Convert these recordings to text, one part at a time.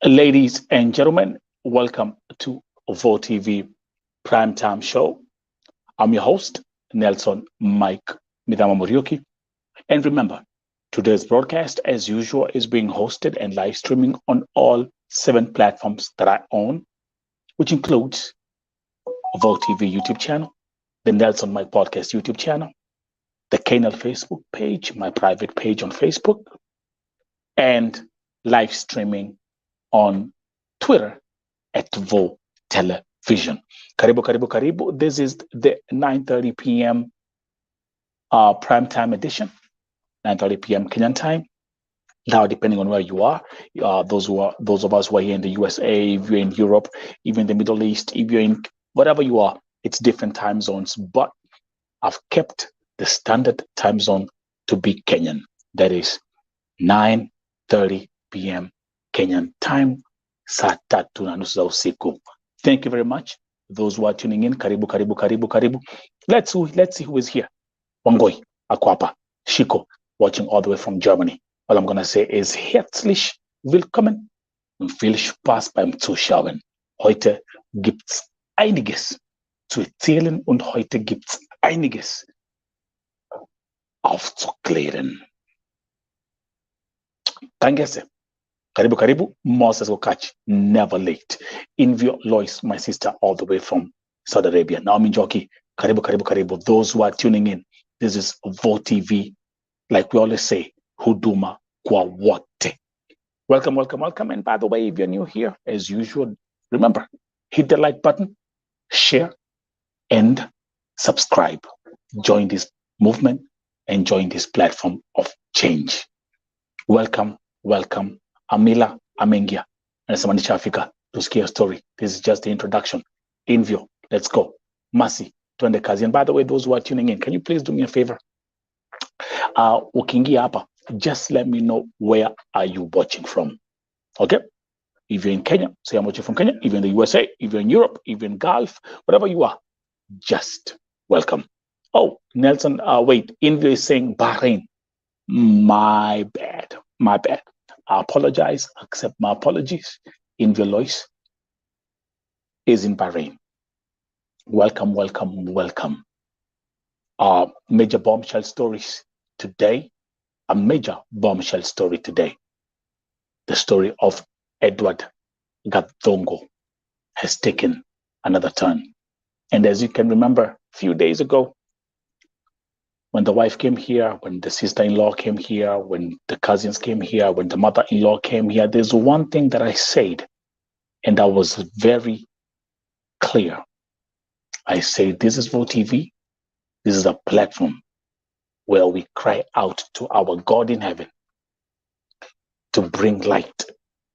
Ladies and gentlemen, welcome to Vo TV Primetime Show. I'm your host, Nelson Mike Midama Muriuki. And remember, today's broadcast, as usual, is being hosted and live streaming on all 7 platforms that I own, which includes Vo TV YouTube channel, the Nelson Mike Podcast YouTube channel, the Canal Facebook page, my private page on Facebook, and live streaming on Twitter at Vo Television. Karibu, karibu, karibu. This is the 9:30 p.m. Prime time edition, 9:30 p.m. Kenyan time. Now, depending on where you are, those of us who are here in the USA, if you're in Europe, even the Middle East, if you're in whatever you are, it's different time zones. But I've kept the standard time zone to be Kenyan. That is 9:30 p.m. Kenyan time, saa tatu na nusu za usiku. Thank you very much. Those who are tuning in, karibu, karibu, karibu, karibu. Let's see who is here. Wangoi, Akwapa, Shiko, watching all the way from Germany. All I'm going to say is herzlich willkommen und viel Spaß beim Zuschauen. Heute gibt's einiges zu erzählen und heute gibt's einiges aufzuklären. Tangese. Karibu, karibu. Moses Okachi, never late. Invio Lois, my sister, all the way from Saudi Arabia. Naomi Joki, karibu, karibu, karibu. Those who are tuning in, this is Vo TV. Like we always say, huduma kwa wote. Welcome, welcome, welcome. And by the way, if you're new here, as usual, remember, hit the like button, share, and subscribe. Join this movement and join this platform of change. Welcome, welcome. Amila Amengia, anasemanisha Afrika, tusikie story. This is just the introduction. Invio, let's go. Masi, tuende kazi. And by the way, those who are tuning in, can you please do me a favor? Ukiingia hapa, just let me know where are you watching from. Okay? If you're in Kenya, say I'm watching from Kenya. If you're in the USA, if you're in Europe, if you're in Gulf, whatever you are, just welcome. Oh, Nelson, wait, Invio is saying Bahrain. My bad. I apologize, accept my apologies. Invio Lois is in Bahrain. Welcome, welcome, welcome. Major bombshell stories today. A major bombshell story today. The story of Edward Gathungu has taken another turn. And as you can remember, a few days ago, when the wife came here, when the sister-in-law came here, when the cousins came here, when the mother-in-law came here, there's one thing that I said, and I was very clear. I say, this is Vo TV. This is a platform where we cry out to our God in heaven to bring light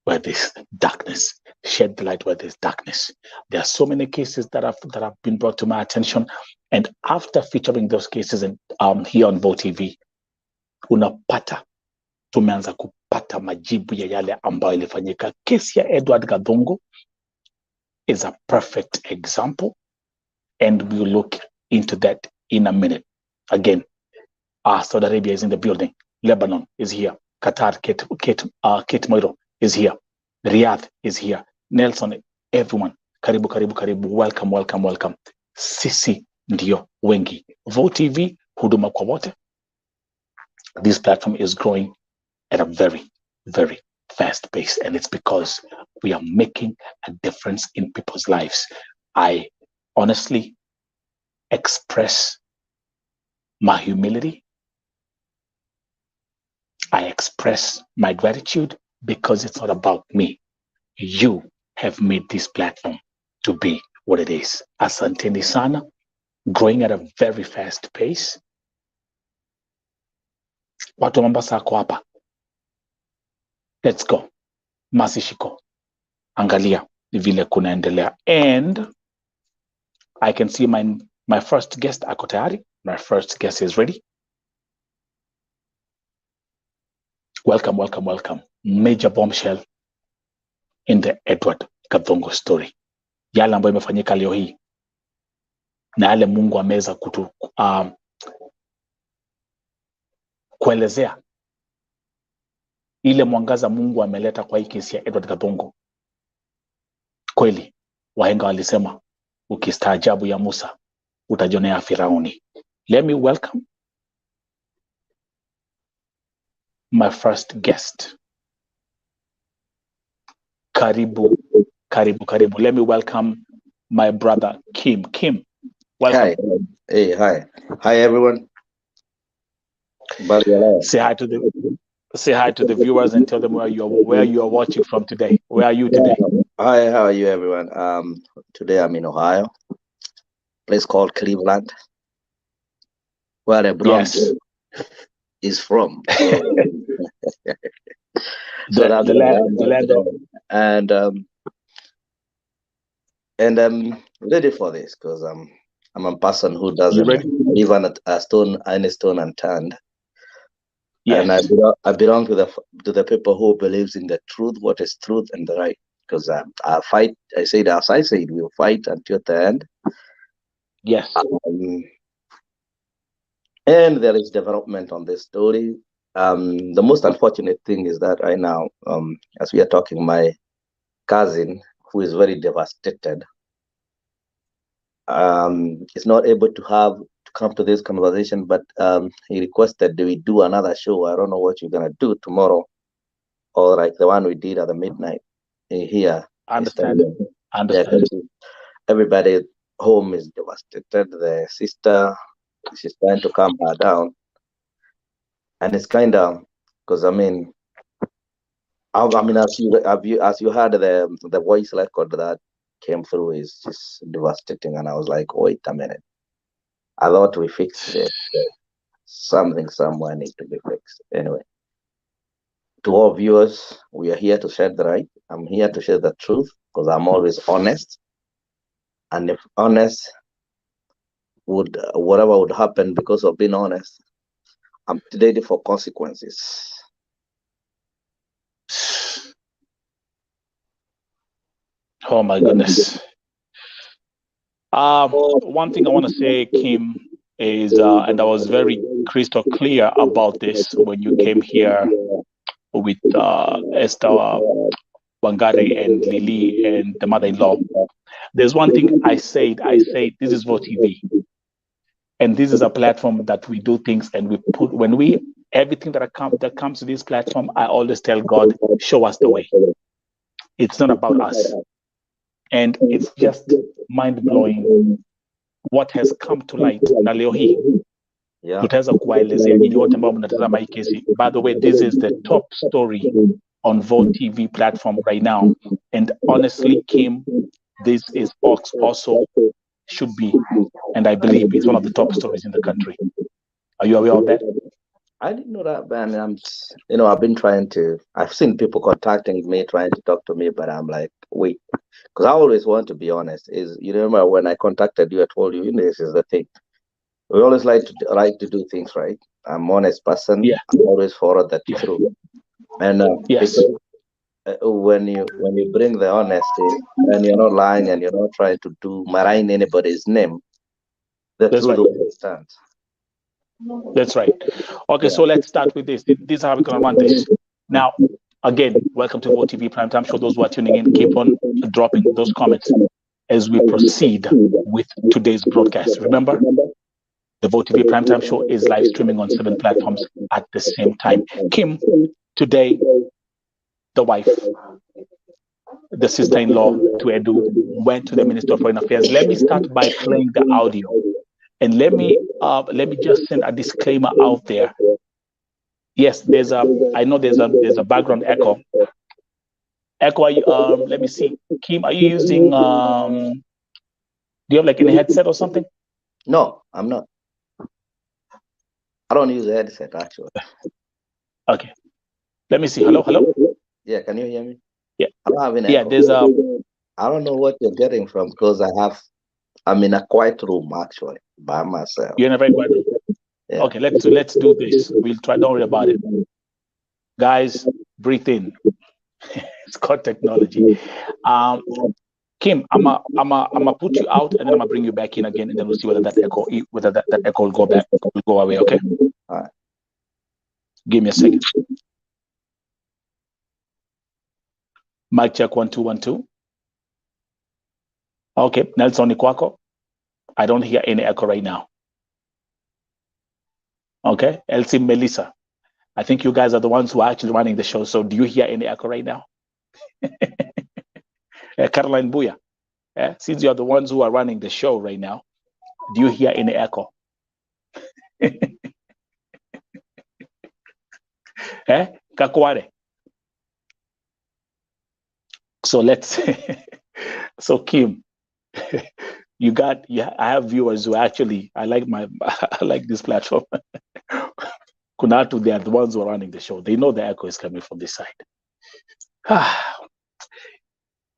where there's darkness, shed the light where there's darkness. There are so many cases that have been brought to my attention, and after featuring those cases and here on Vo TV, tumeanza kupata majibu ya yale ambayo ilifanyika. Kesi ya Edward Gathungu is a perfect example, and we'll look into that in a minute. Again, Saudi Arabia is in the building. Lebanon is here. Qatar, Kate Moiro is here. Riyadh is here. Nelson, everyone. Karibu, karibu, karibu. Welcome, welcome, welcome. Sisi ndio wengi. Vo TV, huduma kwa wote. This platform is growing at a very, very fast pace. And it's because we are making a difference in people's lives. I honestly express my humility. I express my gratitude because it's not about me. You have made this platform to be what it is. Asanteni sana, growing at a very fast pace. Watu wa Mombasa wako hapa. Let's go. Masishiko. Angalia vile kunaendelea. And I can see my first guest ako tayari. My first guest is ready. Welcome, welcome, welcome. Major bombshell in the Edward Gathungu story. Yale ambayo imefanyika leo hii na yale Mungu ameweza kuelezea ile mwangaza Mungu ameleta kwa hii kesi ya Edward Gathungu kweli wahenga walisema ukistaajabu ya Musa utajionea Firauni. Let me welcome my first guest. Karibu. Let me welcome my brother Kim. Kim, welcome. Hi. Hey, hi. Hi, everyone. Say hi to the viewers and tell them where you are watching from today. Where are you today? Hi, how are you, everyone? Today I'm in Ohio, place called Cleveland, where the Bronx is from. So that's the land. And I'm ready for this because I'm a person who doesn't live on a stone unturned. Yes. And I belong to the people who believes in the truth, what is truth and the right. Because I fight. I said, as I said, we'll fight until the end. Yes. And there is development on this story. The most unfortunate thing is that right now, as we are talking, my cousin, who is very devastated, is not able to come to this conversation, but he requested that we do another show. I don't know what you're gonna do tomorrow, or like the one we did at the midnight here. I understand. Everybody home is devastated. The sister, she's trying to calm her down, and it's kind of because I mean, as you heard the voice record that came through is just devastating, and I was like, wait a minute, I thought we fixed it. Something somewhere needs to be fixed. Anyway, to all viewers, we are here to share the right. I'm here to share the truth because I'm always honest, and if honest whatever would happen because of being honest, I'm ready for consequences. Oh my goodness. One thing I want to say, Kim, is and I was very crystal clear about this when you came here with Esther Wangari and Lily and the mother-in-law. There's one thing I said, this is Vote TV. And this is a platform that we do things and we put, everything that comes to this platform, I always tell God, show us the way. It's not about us. And it's just mind-blowing what has come to light na leo hii tutaweza kuwaelezea nyinyi wote ambao mnatazama hii kesi. By the way, this is the top story on Vote TV platform right now. And honestly, Kim, this is also should be, and I believe it's one of the top stories in the country. Are you aware of that? I didn't know that, man. I've been I've seen people contacting me, trying to talk to me, but I'm like, wait, because I always want to be honest. You remember when I contacted you, I told you, this is the thing. We always like to do things right. I'm an honest person. Yeah. I always follow that through. And yes, when you bring the honesty and you're not lying and you're not trying to malign anybody's name, the truth will stand. That's right. Okay, so let's start with this. This is how we're going to run this. Now, again, welcome to Vote TV Primetime Show. Those who are tuning in, keep on dropping those comments as we proceed with today's broadcast. Remember, the Vote TV Primetime Show is live streaming on 7 platforms at the same time. Kim, today, the wife, the sister-in-law to Edu, went to the Minister of Foreign Affairs. Let me start by playing the audio. And let me just send a disclaimer out there. Yes, I know there's a background echo. Let me see. Kim, are you using do you have like any headset or something? No, I'm not. I don't use a headset actually. Okay. Let me see. Hello? Yeah, can you hear me? Yeah. I don't have any echo. There's I don't know what you're getting from because I'm in a quiet room actually by myself. You're in a very quiet room. Yeah. Okay, let's do this. We'll try. Don't worry about it, guys. Breathe in. It's called technology. Kim, I'm gonna put you out and then I'm gonna bring you back in again, and then we'll see whether that echo will go away. Okay. All right. Give me a second. Mic check 1 2 1 2. Okay, Nelson Ikwako. I don't hear any echo right now. Okay, Elsie, Melissa. I think you guys are the ones who are actually running the show. So do you hear any echo right now? Caroline Buya, since you are the ones who are running the show right now, do you hear any echo? Kakware. So let's, so Kim, I have viewers who actually, I like this platform. Kunatu, they are the ones who are running the show. They know the echo is coming from this side.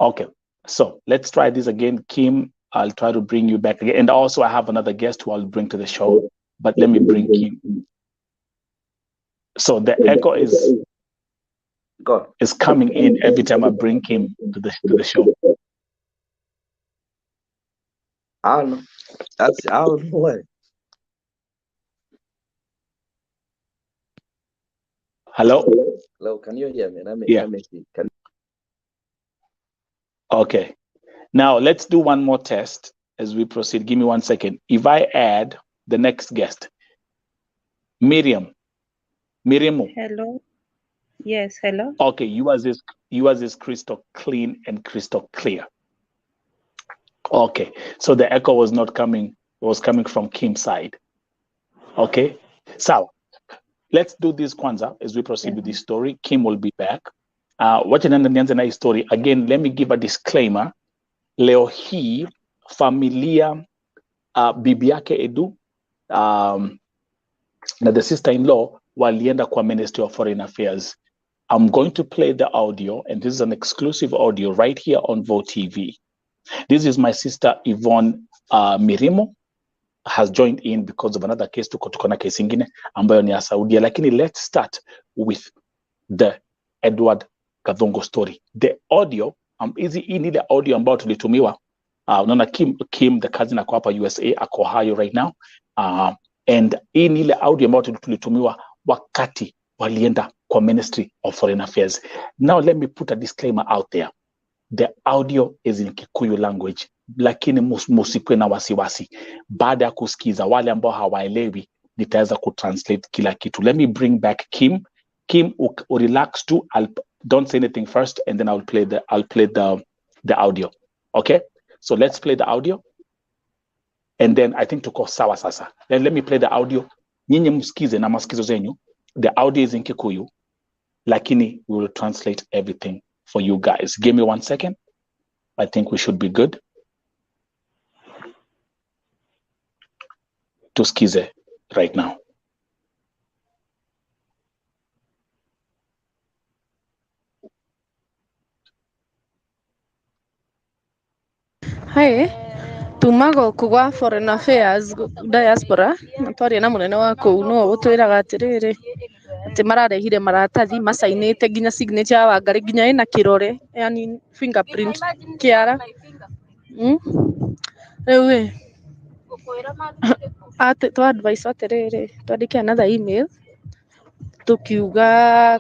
Okay, so let's try this again. Kim, I'll try to bring you back again. And also I have another guest who I'll bring to the show, but let me bring Kim. So the echo is coming in every time I bring Kim to the show. I don't know. I don't know why. Hello? Hello, can you hear me? Let me see. Okay. Now let's do one more test as we proceed. Give me 1 second. If I add the next guest, Miriam. Hello. Yes, hello. Okay, yours is crystal clean and crystal clear. Okay, so the echo was not coming, it was coming from Kim's side. Okay, so let's do this kwanza as we proceed with this story. Kim will be back. Wacha nianze na hii story. Again, let me give a disclaimer. Leo hii familia bibi yake Edu na the sister-in-law walienda kwa Ministry of Foreign Affairs. I'm going to play the audio, and this is an exclusive audio right here on Vo TV. This is my sister Yvonne Mirimo has joined in because of another case. Tuko na case ingine ambayo ni ya Saudia, lakini let's start with the Edward Gathungu story. The audio hii ni ile audio ambayo tulitumiwa. Unaona Kim the cousin ako hapa USA, ako Ohio right now. And hii ni ile audio ambayo tulitumiwa wakati walienda kwa Ministry of Foreign Affairs. Now let me put a disclaimer out there. The audio is in Kikuyu language, lakini musikwe na wasiwasi. Baada ya kusikiza, wale ambao hawaelewi nitaweza kutranslate kila kitu. Let me bring back Kim. Kim, relax too. Don't say anything first, and then I'll play the audio. Okay? So let's play the audio. And then I think tuko sawa sasa. Then let me play the audio. Nyinyi msikize na masikizo zenyu. The audio is in Kikuyu, lakini we will translate everything for you guys. Give me 1 second. I think we should be good. Tusikize right now. Hi, tumago kugwa Foreign Affairs diaspora twaria na munene wa kuu no utwiraga atiriri ati mararehire maratathi masainite nginya signature ya Wangari nginya ina kirore, yani fingerprint kiara riu ati twa advice atiriri twandike another email tukiuga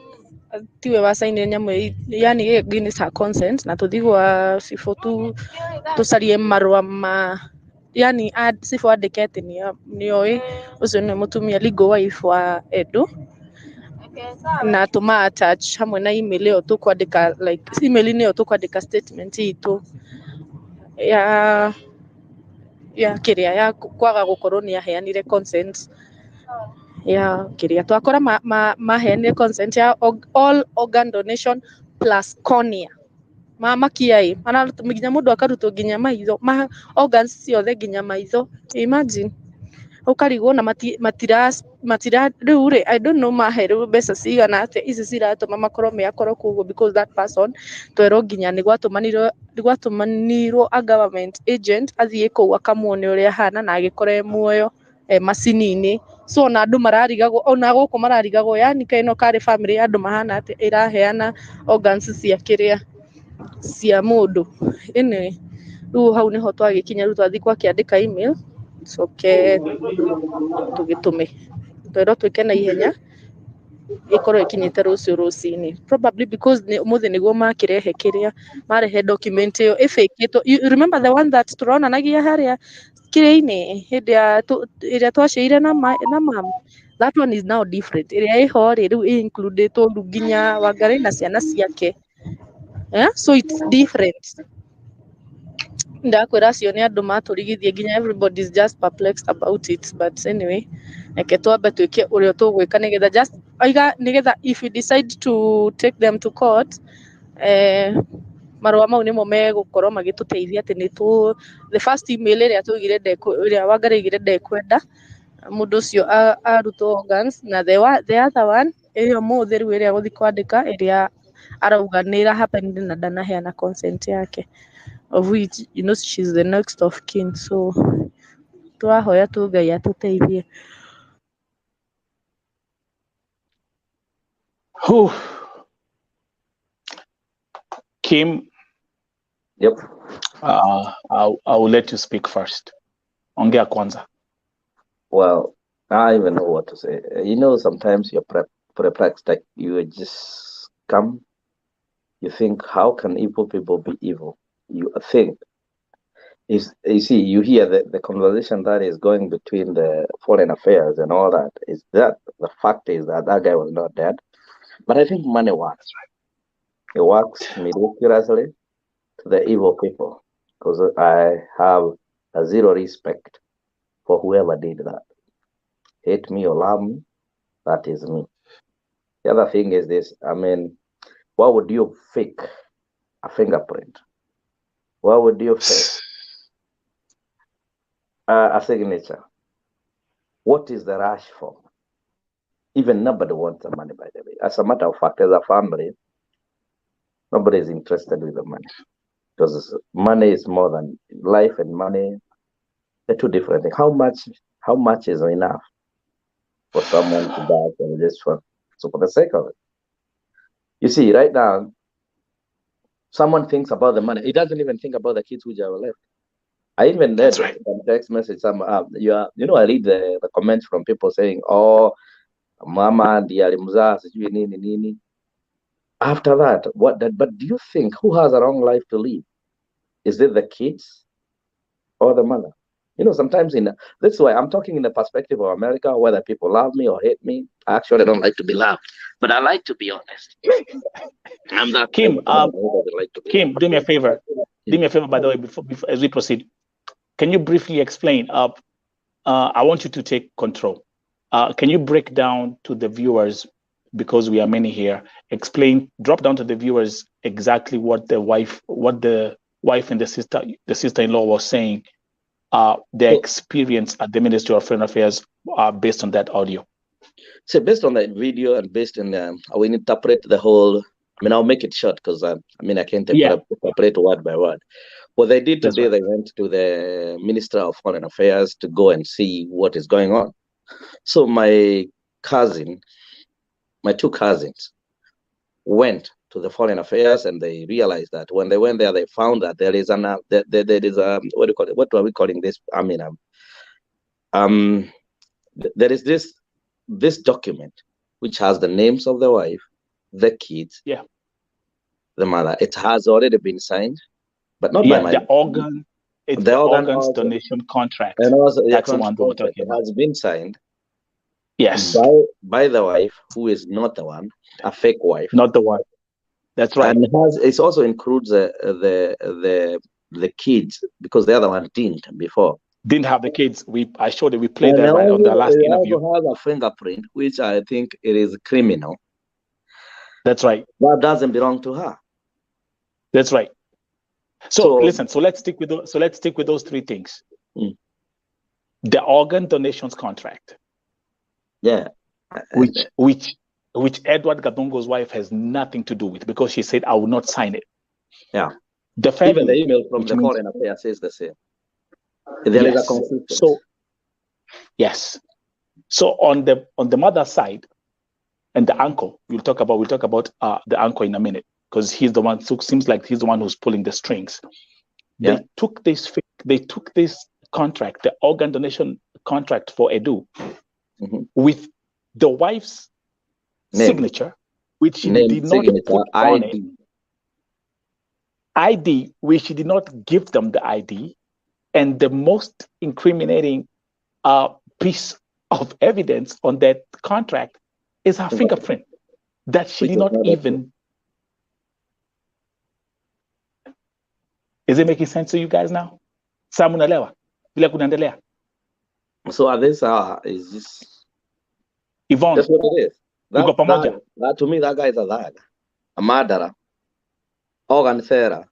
tiwe wasainire nyamu, yani against her consent, na tuthigwa sifo tucarie marua ma, yani sifo andike ati nioi ucio ni mutumia legal wife wa Edu, na tuma attach hamwe na email iyo tukwandika like email niyo tukwandika statement itu ya kiria ya kwaga gukorwo ni aheanire consent ya kiria twakora maheanire consent ya all organ donation plus cornea makiai nginya mundu akarutwo nginya maitho organs ciothe nginya maitho, imagine ukarigwo na matira riu ri I don't know maheirwo mbeca cigana atia ici ciratuma makorwo kuguo, because that person twerwo nginya ni gwatumanirwo a government agent athie kuu akamuone uria hana na agikora muoyo macini-ini. So na andu mararigagwo, ona guku mararigagwo, yani kaino kari family ya andu mahana ati iraheana organs cia kiria cia mundu. Anyway, riu hau niho twagikinya, riu twathi kwakiandika email coke tugitume twerwo twike na ihenya ikorwo ikinyite rucio rucini, probably because umuthi niguo makirehe kiria marehe document iyo ifakitwo. You remember the one that turonanagia haria kiria-ini hindi ya iria twaciire na mam, that one is now different. Iria iho riu includetwo nginya Wangari na ciana ciake. Yeah? So it's different. Ndakwira acio ni andu maturigithie nginya everybody is just perplexed about it, but anyway, reke twambe twike uria tugwika nigetha just aiga nigetha if you decide to take them to court, marua mau nimo megukorwo magituteithia ati ni tu the first email iria tugire iria Wangari igire ndekwenda mundu ucio arutwo organs, na the other one iyo muthi riu iria guthi kwandika iria arauga ni ira happen na ndanaheana consent yake, of which you know she's the next of kin, so twahoya tu Ngai atuteithie. Kim. Yep. I will let you speak first. Ongea kwanza. Well, I don't even know what to say. You know, sometimes you're perplexed, like you just come, you think, how can evil people be evil? You think, you see, you hear the conversation that is going between the foreign affairs and all that. Is that the fact is that guy was not dead? But I think money works, right? It works miraculously to the evil people, because I have a zero respect for whoever did that. Hate me or love me, that is me. The other thing is this, I mean, why would you fake a fingerprint? Why would you fake a signature? What is the rush for? Even nobody wants the money, by the way. As a matter of fact, as a family, nobody is interested with the money. Because money is more than life, and money, they're two different things. How much is enough for someone to die for this one? So for the sake of it. You see, right now, someone thinks about the money. He doesn't even think about the kids who are left. I even read some text message. I read the comments from people saying, "Oh, mama ndiye alimzaa sijui nini nini." After that, but do you think who has a long life to live? Is it the kids or the mother? You know, sometimes that's why I'm talking in the perspective of America, whether people love me or hate me. I actually don't like to be loved, but I like to be honest. I'm that Kim. Kim, do me a favor. Do me a favor, by the way, before as we proceed. Can you briefly explain? I want you to take control. Can you break down to the viewers, because we are many here, drop down to the viewers exactly what the wife and the sister-in-law was saying, their experience at the Ministry of Foreign Affairs based on that audio? So based on that video and based on, I will interpret the whole, I mean, I'll make it short because I can't interpret word by word. What they did today, they went to the Minister of Foreign Affairs to go and see what is going on. So my two cousins went to the Foreign Affairs, and they realized that when they went there, they found that there is what do you call it? What are we calling this? I mean, there is this document which has the names of the wife, the kids, the mother. It has already been signed, but not by my the organ. It's the organs donation contract. And also that's the one we're talking about. Has been signed. Yes. By the wife, who is not the one, a fake wife. Not the one. That's right. And it also includes the kids, because the other one didn't before. Didn't have the kids. I showed that we played that right on the last interview. It also has a fingerprint, which I think it is criminal. That's right. That doesn't belong to her. That's right. So listen. So let's stick with those three things. The organ donations contract. Yeah. Which Edward Gathungu'S wife has nothing to do with, because she said, "I will not sign it." Yeah. Even the email from the Foreign Affairs says the same. There is a conflict. Yes. So on the mother's side, and the uncle, we'll talk about the uncle in a minute, because he's the one. Seems like he's the one who's pulling the strings. Yeah. They took this contract, the organ donation contract for Edu, with the wife's signature, which she name, did not signature, put on it. ID, which she did not give them the ID, and the most incriminating piece of evidence on that contract is her fingerprint that she did not even. Is it making sense to you guys now? Samunalewa, vile kunaendelea. So this is just Yvonne. That's what it is. That to me, that guy is a murderer, organ thera,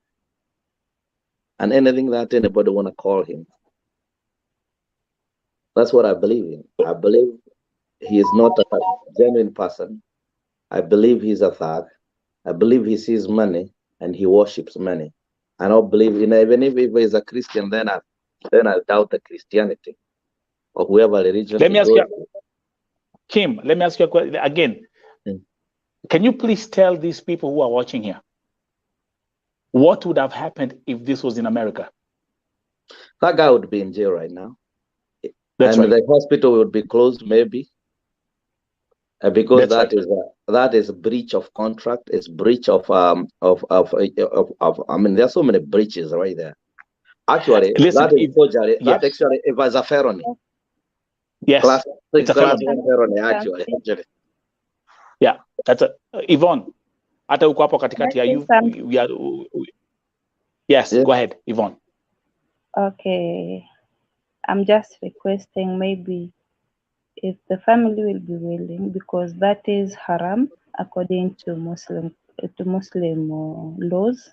and anything that anybody want to call him. That's what I believe in. I believe he is not a genuine person. I believe he's a thug. I believe he sees money and he worships money. I don't believe in, even if he's a Christian, then I doubt the Christianity or whoever religion. Let me ask you, Kim. Let me ask you a question again. Can you please tell these people who are watching here what would have happened if this was in America? That guy would be in jail right now. That's and right. The hospital would be closed, maybe, because that is a breach of contract. It's breach of I mean, there's so many breaches right there. Actually, listen, that is forgery. Yes. That actually, it was a felony. Yes, it's a felony. Actually. Yeah, that's a Yvonne. Hata uko hapo katikati ya Yes, go ahead, Yvonne. Okay. I'm just requesting maybe if the family will be willing, because that is haram according to Muslim laws,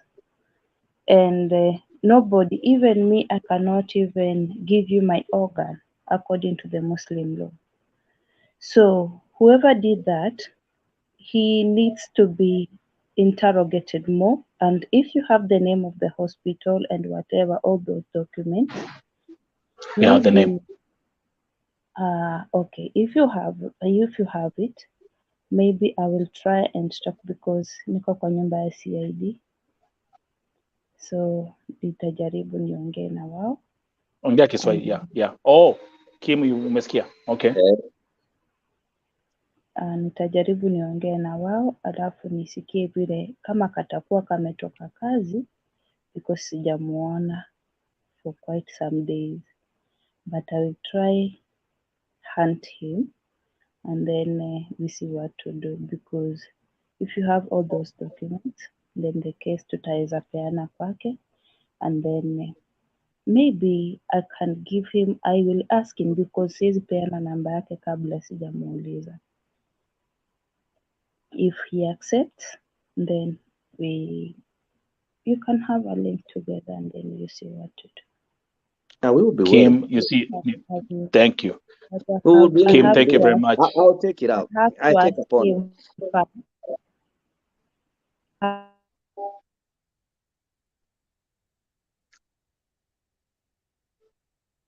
and nobody, even me, I cannot even give you my organ according to the Muslim law. So whoever did that, he needs to be interrogated more, and if you have the name of the hospital and whatever, all those documents, yeah, the name. Okay, if you have it, maybe I will try and talk, because niko kwa nyumba ya CID, so nitajaribu niongee na wao. Ongea Kiswahili, yeah. Oh, Kim, umesikia? Okay. Nitajaribu niongee na wao, alafu nisikie vile kama katakuwa kametoka kazi, because sijamuona for quite some days, but I will try hunt him and then we see what to do, because if you have all those documents, then the case tutaweza peana kwake, and then maybe I can give him, I will ask him, because siwezi peana namba yake kabla sijamuuliza. If he accepts, then you can have a link together and then you see what to do. We will be Kim, willing. you see, thank you. Kim, thank you very much. I'll take it out. I take upon it.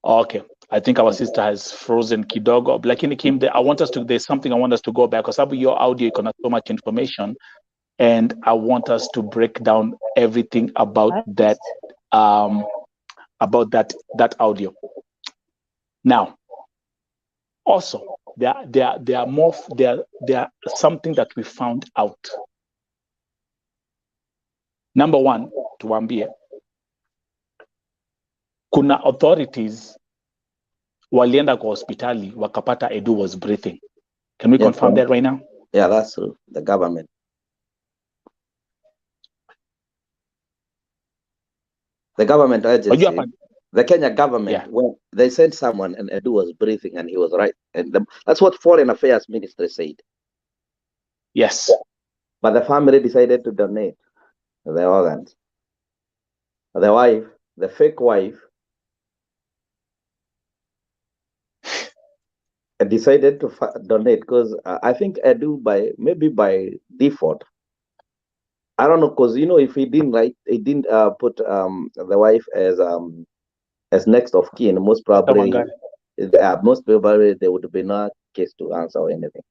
Okay, I think our sister has frozen kidogo. Lakini Kim, there's something I want us to go back, because your audio can have so much information, and I want us to break down everything about that audio. Now, also there are something that we found out. Number one, tuambie, kuna authorities walienda kwa hospitali wakapata Edu was breathing. Can we confirm that right now? Yeah, that's true. The government. The government agency, the Kenya government, when they sent someone and Edu was breathing and he was right. And that's what Foreign Affairs Ministry said. Yes. But the family decided to donate their organs. The wife, the fake wife, decided to donate, because I think Edu maybe by default, I don't know, because if he didn't put the wife as next of kin, most probably there would be no case to answer or anything.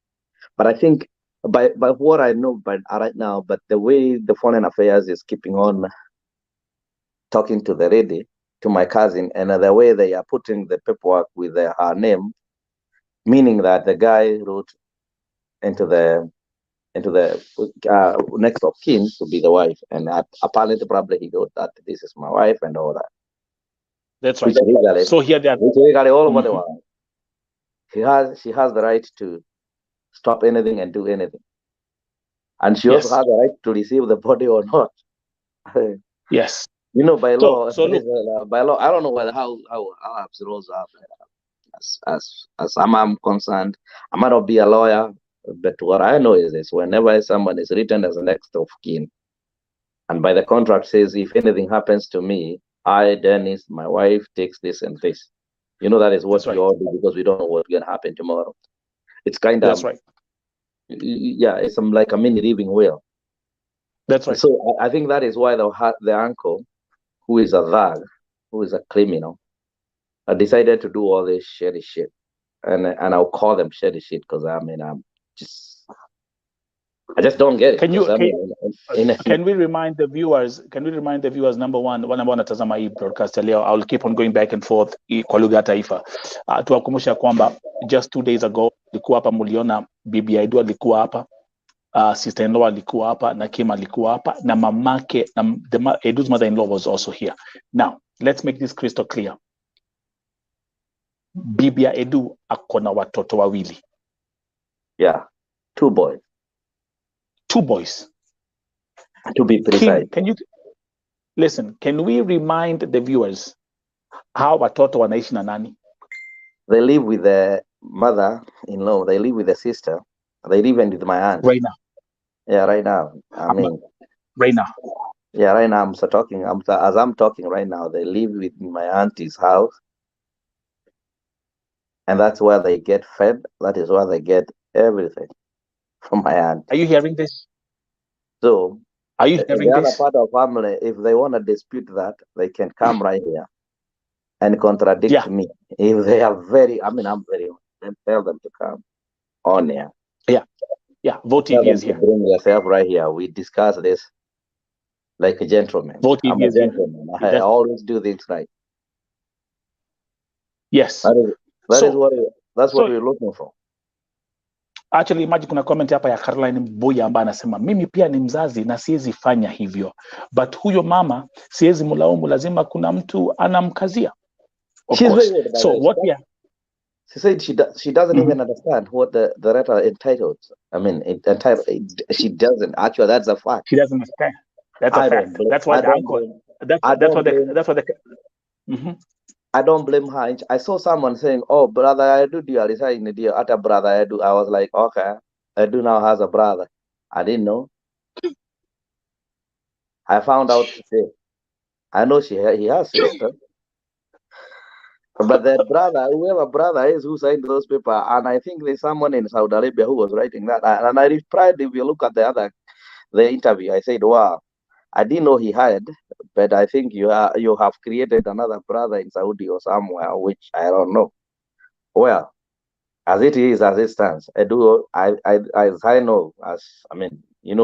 But I think by what I know right now, but the way the Foreign Affairs is keeping on talking to the lady, to my cousin, and the way they are putting the paperwork with her name, meaning that the guy wrote into the into the next of kin to be the wife, and apparently probably he got that this is my wife and all that. That's right. So here they are. Which legally all over the world, she has the right to stop anything and do anything, and she also has the right to receive the body or not. Yes. You know, by law, by law, I don't know how Arabs rules are. As I'm concerned, I might not be a lawyer, but what I know is this: whenever someone is written as an next of kin, and by the contract says, if anything happens to me, I, Dennis, my wife, takes this and this. You know, that is what we all do, because we don't know what's gonna happen tomorrow. It's kind of, that's right. Yeah, it's like a mini living will. That's right. So I think that is why the uncle, who is a thug, who is a criminal, decided to do all this shady shit. And I'll call them shady shit because I just don't get it. Can we remind the viewers? Number one, wale ambao wanatazama hii broadcast leo, I'll keep on going back and forth kwa lugha ya taifa. Tuwakumbusha kwamba just 2 days ago alikuwa hapa, muliona bibi Edu alikuwa hapa, sister in law alikuwa hapa, na Kim alikuwa hapa, na mamake, na Edu's mother in law was also here. Now let's make this crystal clear. Bibi Edu akona watoto wawili. Yeah, 2 boys. 2 boys. To be precise. Can you listen? Can we remind the viewers how watoto wanaishi na nani? They live with the mother-in-law. They live with the sister. They live with my aunt. Right now. Yeah, right now. Right now. Yeah, right now. As I'm talking right now, they live with my auntie's house, and that's where they get fed. That is where they get everything from my aunt. Are you hearing this? So, are you hearing the this? other part of family, if they want to dispute that, they can come right here and contradict me. If they are I'm very honest, then tell them to come on here. Yeah. Vote TV is here. Bring yourself right here. We discuss this like a gentleman. Vote TV is gentleman. I always do things right. Yes. That's what we're looking for. Actually, imagine kuna comment hapa ya Caroline Mbuya ambaye anasema mimi pia ni mzazi na siwezi fanya hivyo, but huyo mama siwezi mlaumu, lazima kuna mtu anamkazia. So what we are, she said she doesn't even understand what the letter entitled. She doesn't. Actually, that's a fact. She doesn't understand. That's a fact. That's why the uncle. That's what the. I don't blame her. I saw someone saying, "Oh, brother, I do deal at a brother I do." I was like, "Okay, I do now has a brother." I didn't know. I found out today. I know he has sister, but that brother, whoever brother is who signed those papers, and I think there's someone in Saudi Arabia who was writing that. And I replied, if you look at the interview, I said, "Wow, I didn't know he had, but I think you have created another brother in Saudi or somewhere, which I don't know." Well, as it is, as it stands, I know,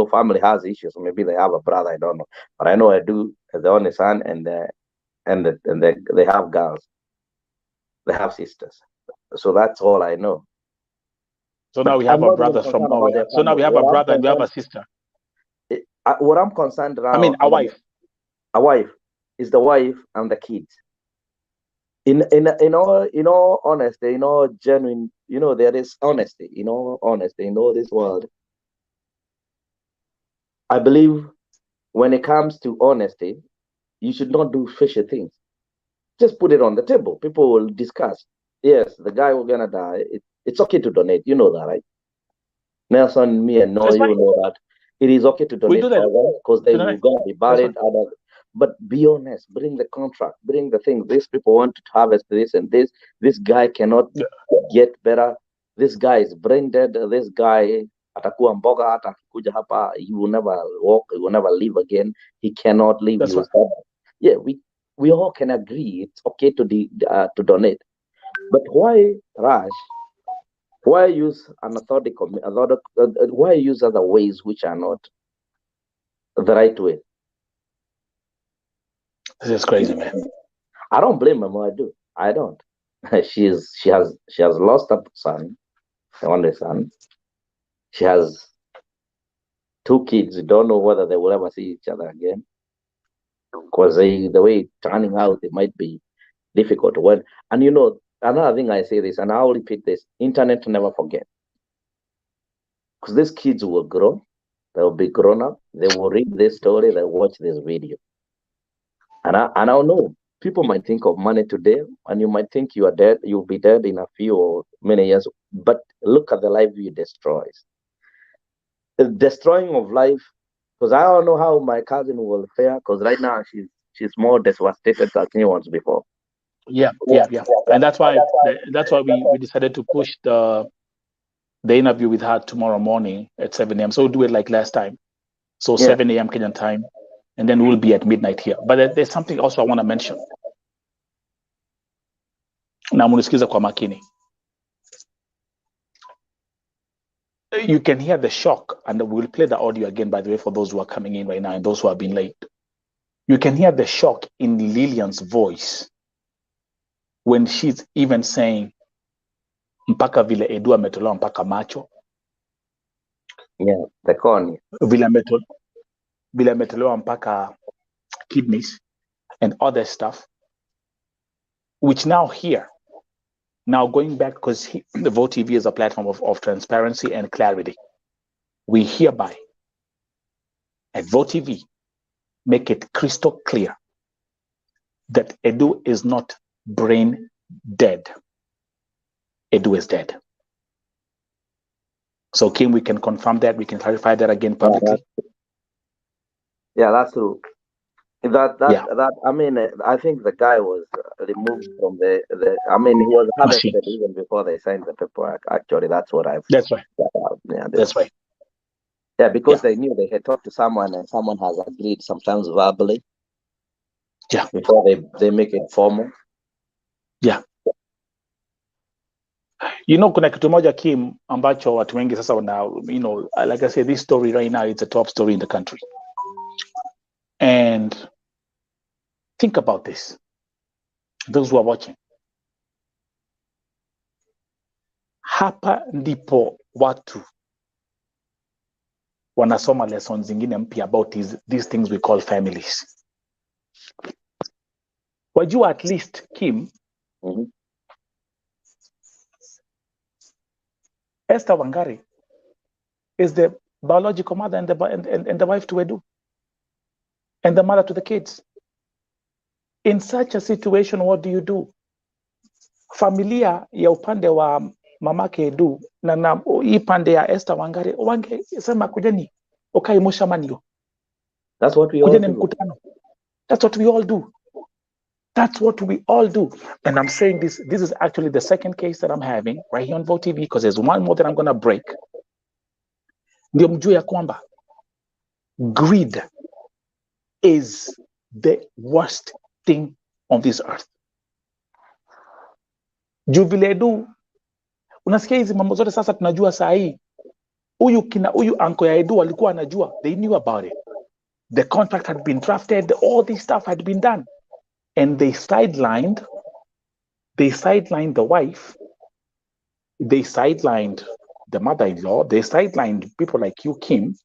family has issues. Maybe they have a brother, I don't know, but I know I do as the only son, and they have girls, they have sisters. So that's all I know. So now we have a brother from Norway. So now we have a brother and we have a sister. What I'm concerned around, a wife. A wife is the wife and the kids. In all honesty, genuine, there is honesty, honesty in all this world. I believe when it comes to honesty, you should not do fishy things. Just put it on the table. People will discuss. Yes, the guy who's gonna die. It's okay to donate. You know that, right? Nelson, me, and Noah, you know that. It is okay to donate because they will gonna be buried. But be honest. Bring the contract. Bring the thing. These people want to harvest this and this. This guy cannot get better. This guy is brain dead. This guy atakuwa mboga atakuja hapa. He will never walk. He will never live again. He cannot live. Yeah, we all can agree it's okay to donate. But why rush? Why use why use other ways which are not the right way? This is crazy, man. I don't blame Mama. I don't. She has lost a son, the only son. She has two kids don't know whether they will ever see each other again, because the way it's turning out, it might be difficult. And another thing I say this, and I'll repeat this: internet never forget, because these kids will grow, they'll be grown up, they will read this story, they'll watch this video, and I'll know. People might think of money today, and you might think you are dead. You'll be dead in a few or many years. But look at the life you destroy. The destroying of life. Because I don't know how my cousin will fare. Because right now she's more devastated than she was before. Yeah. And that's why we decided to push the interview with her tomorrow morning at 7 a.m. So we'll do it like last time. So 7 a.m. Kenyan time, and then we'll be at midnight here. But there's something also I want to mention. Na munisikiza kwa makini. You can hear the shock, and we'll play the audio again, by the way, for those who are coming in right now and those who have been late. You can hear the shock in Lillian's voice when she's even saying, mpaka vile Edu ametolewa mpaka macho. Yeah, the cornea. Vile ametolewa mpaka kidneys and other stuff, which now here, now going back, because the Vote TV is a platform of transparency and clarity. We hereby, at Vote TV, make it crystal clear that Edu is not brain dead. Edu is dead. So, Kim, we can confirm that. We can clarify that again publicly. Yeah, that's true. That I mean, I think the guy was removed from the. I mean, he was harvested even before they signed the paperwork. Actually, that's what I've. That's right. Yeah, that's right. Yeah, because they knew they had talked to someone, and someone has agreed, sometimes verbally. Yeah. Before they make it formal. Yeah. Kuna kitu moja, Kim, ambacho watu wengi sasa wana, like I said, this story right now, it's a top story in the country. And think about this. Those who are watching. Hapa ndipo watu wanasoma lessons zingine mpya about these things we call families. Wajua at least, Kim, Esther Wangari is the biological mother and the wife to Edu, and the mother to the kids. In such a situation, what do you do? Familia ya upande wa mamake Edu na hii pande ya Esther Wangari wangesema kujeni ukai mushamanio. That's what we all do. Mkutano. That's what we all do. That's what we all do. And I'm saying this is actually the second case that I'm having right here on Vote TV, because there's one more that I'm going to break. Ndio mjue ya kwamba greed is the worst thing on this earth. Jubiledu, unasikia hizi mambo zote sasa tunajua saa hii. Huyu anko ya Edu walikuwa anajua. They knew about it. The contract had been drafted. All this stuff had been done. And they sidelined the wife. They sidelined the mother-in-law. They sidelined people like you, Kim.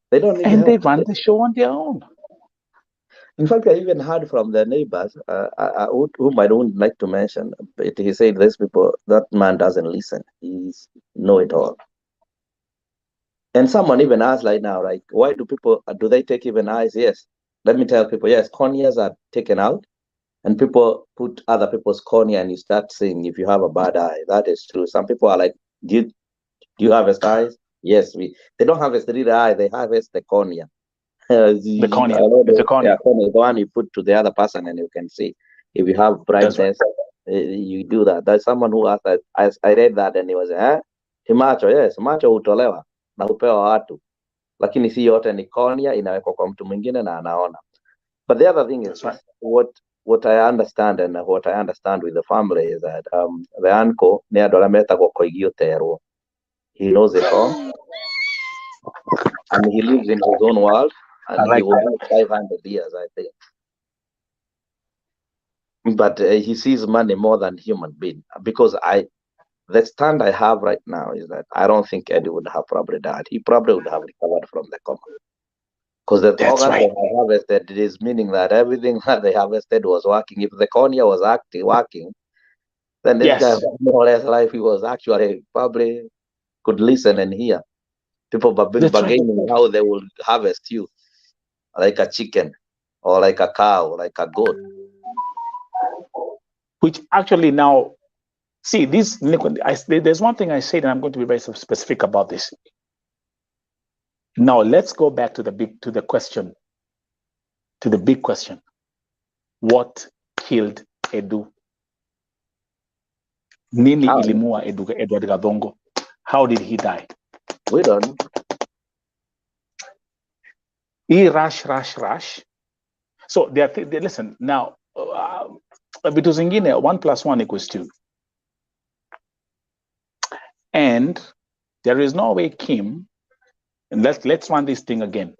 They don't need and help. They run the show on their own. In fact, I even heard from their neighbors, whom I don't like to mention, but he said these people, that man doesn't listen. He's know-it-all. And someone even asked right now, like, why do they take even eyes? Yes. Let me tell people, yes, corneas are taken out, and people put other people's cornea, and you start seeing if you have a bad eye. That is true. Some people are like, do you harvest eyes? Yes, they don't harvest the eye, they harvest the cornea. The cornea. It's a cornea. Yeah, cornea, the one you put to the other person, and you can see. If you have brightness, you do that. There's someone who asked that. I read that, and he was, macho, yes, macho hutolewa na hupewa watu. Lakini si yote ni cornea, inawekwa kwa mtu mwingine na anaona. But the other thing is, what I understand, and what I understand with the family is that the uncle, he knows it all, and he lives in his own world, and he will live 500 years, I think. But he sees money more than human being, because the stand I have right now is that I don't think Eddie would have probably died. He probably would have recovered from the coma. Because the That's organ right. they harvested, it is meaning that everything that they harvested was working. If the cornea was working, then this guy Yes. was more or less life. He was actually probably could listen and hear. People That's right. bargaining how they will harvest you, like a chicken, or like a cow, like a goat. Which actually now, see, there's one thing I said, and I'm going to be very specific about this. Now let's go back to the big question. To the big question: what killed Edu? Nini How? ilimua Edward Gathungu? How did he die? We don't know. He rush. So listen now. Vitu zingine 1 + 1 = 2, and there is no way Kim. And let's run this thing again.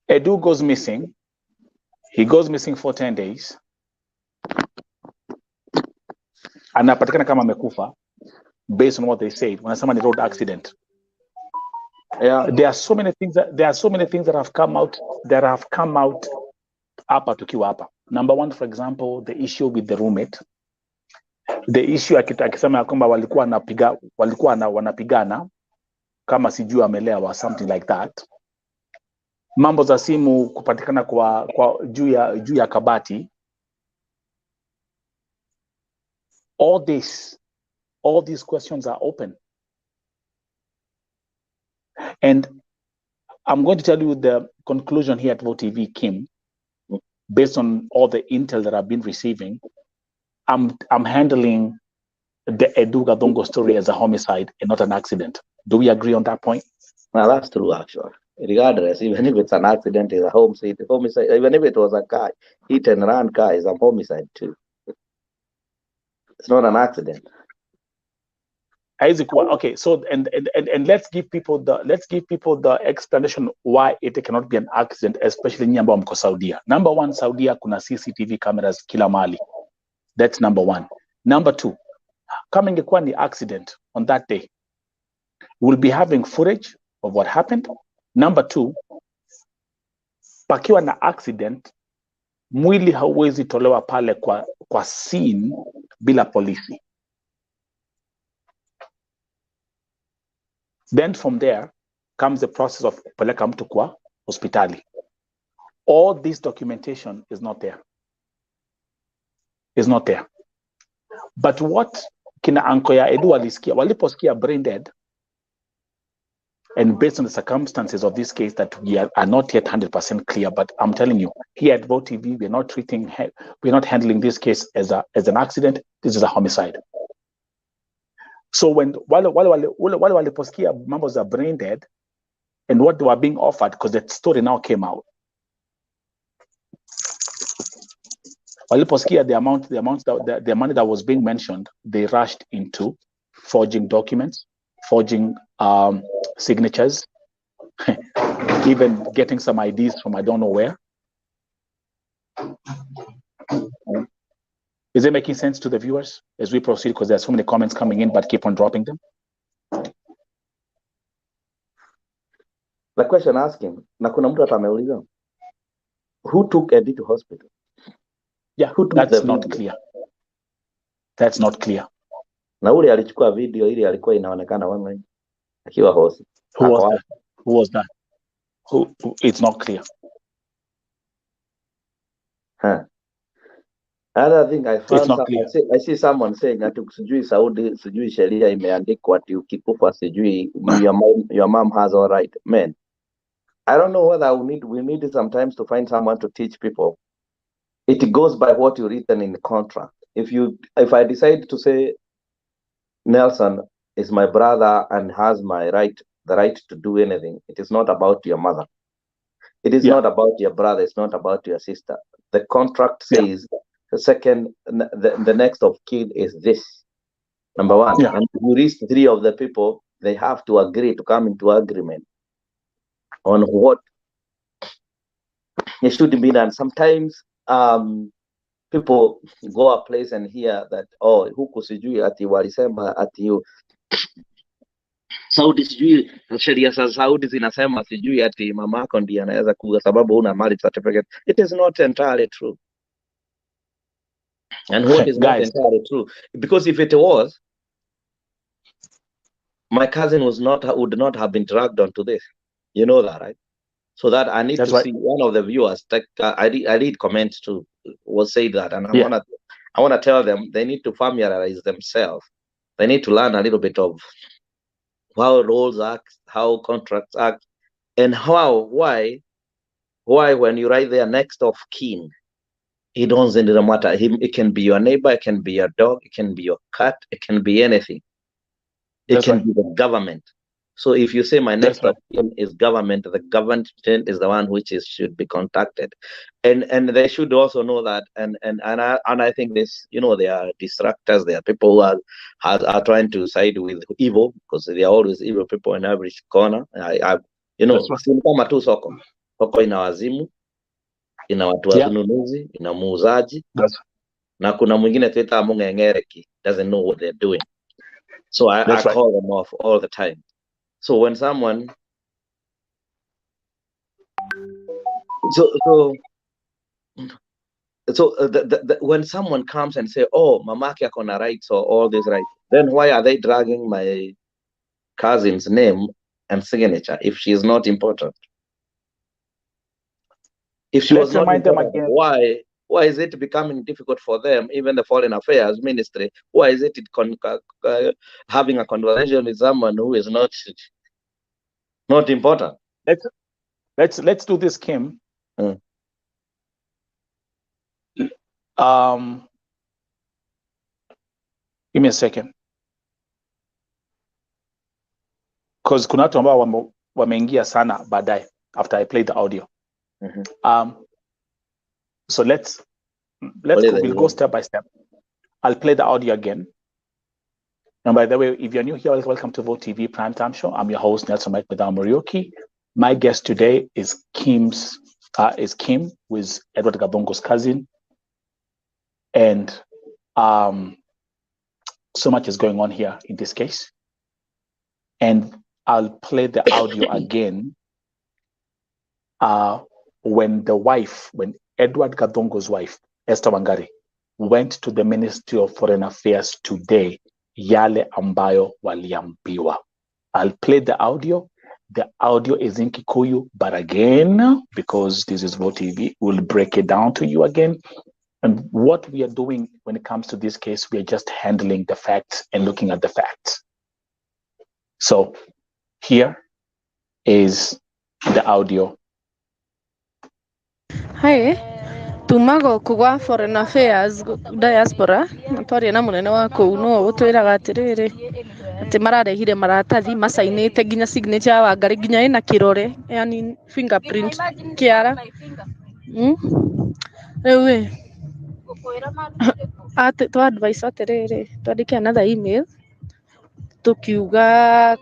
Edu goes missing. He goes missing for 10 days. Anapatikana kama amekufa based on what they said. Wanasema ni road accident. Yeah. There are so many things that have come out hapa tukiwa hapa. Number one, for example, the issue with the roommate. The issue akisema kwamba walikuwa wanapigana kama sijui amelewa, something like that. Mambo za simu kupatikana kwa juu ya kabati. All these questions are open. And I'm going to tell you the conclusion here at VOTV, Kim, based on all the intel that I've been receiving. I'm handling the Edu Gathungu story as a homicide and not an accident. Do we agree on that point? Now that's true, actually. Regardless, even if it's an accident, it's a homicide. Even if it was a car, hit and run car is a homicide too. It's not an accident. Okay, so and let's give people the explanation why it cannot be an accident, especially nyinyi ambao mko Saudia. Number one, Saudia kuna CCTV cameras kila mahali. That's number one. Number two, kama ingekuwa ni accident on that day, we'll be having footage of what happened. Number two, pakiwa na accident, mwili hauwezi tolewa pale kwa scene bila polisi. Then from there comes the process of peleka mtu kwa hospitali. All this documentation is not there. Is not there. But what kina anko ya Edu waliposikia brain dead, and based on the circumstances of this case that we are not yet 100% clear, but I'm telling you, here at VOTV, we're not handling this case as an accident. This is a homicide. So wale waliposikia mambo za brain dead and what they were being offered, because the story now came out, waliposikia the money that was being mentioned, they rushed into forging documents, forging signatures, even getting some IDs from I don't know where. Is it making sense to the viewers as we proceed? Because there's so many comments coming in, but keep on dropping them. The question asking, na kuna mtu ameuliza, who took Eddie to hospital? Yeah, that's not clear. That's not clear. Na ule alichukua video ile alikuwa inaonekana online akiwa hosi. Who was that? Who? It's not clear. Another thing I found, I see someone saying ati sijui Saudi, sijui sheria imeandikwa ati ukikufa sijui your mom has all right. Man, I don't know whether we need sometimes to find someone to teach people. It goes by what you written in the contract. If I decide to say Nelson is my brother and has the right to do anything, it is not about your mother. It is not about your brother. It's not about your sister. The contract says the second, the next of kin is this. Number one. Yeah. And if you reach 3 of the people, they have to agree to come into agreement on what it should be done. Sometimes people go a place and hear that, oh, huku sijui ati walisema ati Saudi sijui sheria za Saudi zinasema sijui ati mamako ndiye anaweza kuwa sababu una marriage certificate. It is not entirely true. And what is not entirely true? Because if it was, my cousin would not have been dragged onto this. You know that, right? So that I need to see one of the viewers. I read comments too. Was say that, and I wanna tell them they need to familiarize themselves. They need to learn a little bit of how roles act, how contracts act, and why when you write there next of kin, it doesn't matter. It can be your neighbor, it can be your dog, it can be your cat, it can be anything. It can be the government. So if you say my next of kin is government, the government is the one which should be contacted, and they should also know that. And I think this, they are distractors. They are people who are trying to side with evil, because they are always evil people in every corner. Kama tu soko ina wazimu, ina watu wanunuzi, ina muuzaji, na kuna mwingine tuita mung'eng'ereki, doesn't know what they're doing. So I call them off all the time. So when someone, when someone comes and say, "Oh, mamaki akona rights or all these rights," then why are they dragging my cousin's name and signature if she is not important? If she was not important, why is it becoming difficult for them, even the Foreign Affairs Ministry? Why is it having a conversation with someone who is not important? Let's do this, Kim. Give me a second, because kuna watu ambao wameingia sana baadaye after I played the audio. So we'll go step by step. I'll play the audio again. And by the way, if you're new here, welcome to Vote TV Primetime Show. I'm your host, Nelson Mike Murioki. My guest today is Kim, who is Edward Gathungu'S cousin. And so much is going on here in this case. And I'll play the audio again when Edward Gathungu'S wife, Esther Wangari, went to the Ministry of Foreign Affairs today, yale ambayo waliambiwa. I'll play the audio. The audio is in Kikuyu, but again, because this is Vote TV, we'll break it down to you again. And what we are doing when it comes to this case, we are just handling the facts and looking at the facts. So here is the audio. Hi, tumago kugwa Foreign Affairs diaspora twaria na munene wa kuu no utwiraga atiriri ati mararehire maratathi masainite nginya signature ya Wangari nginya ina kirore, yani fingerprint kiara riu ati to advice atiriri twandike another email tukiuga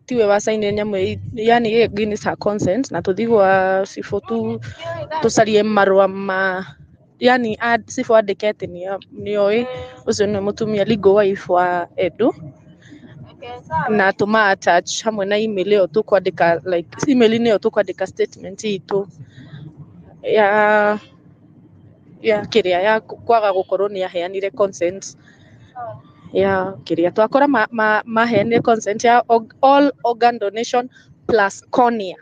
tiwe wasaine nyamu, yani gini sa consent na tuthigwa sifo tusarie marwa ma, yani sifo andikete nioi ucio ni mutumia legal wife wa Edu, na tuma attach hamwe na email iyo tukwandika, like email niyo tukwandika statement itu ya kiria ya kwaga gukorwo ni aheanire consent ya kiria twakora maheanire consent ya all organ donation plus cornea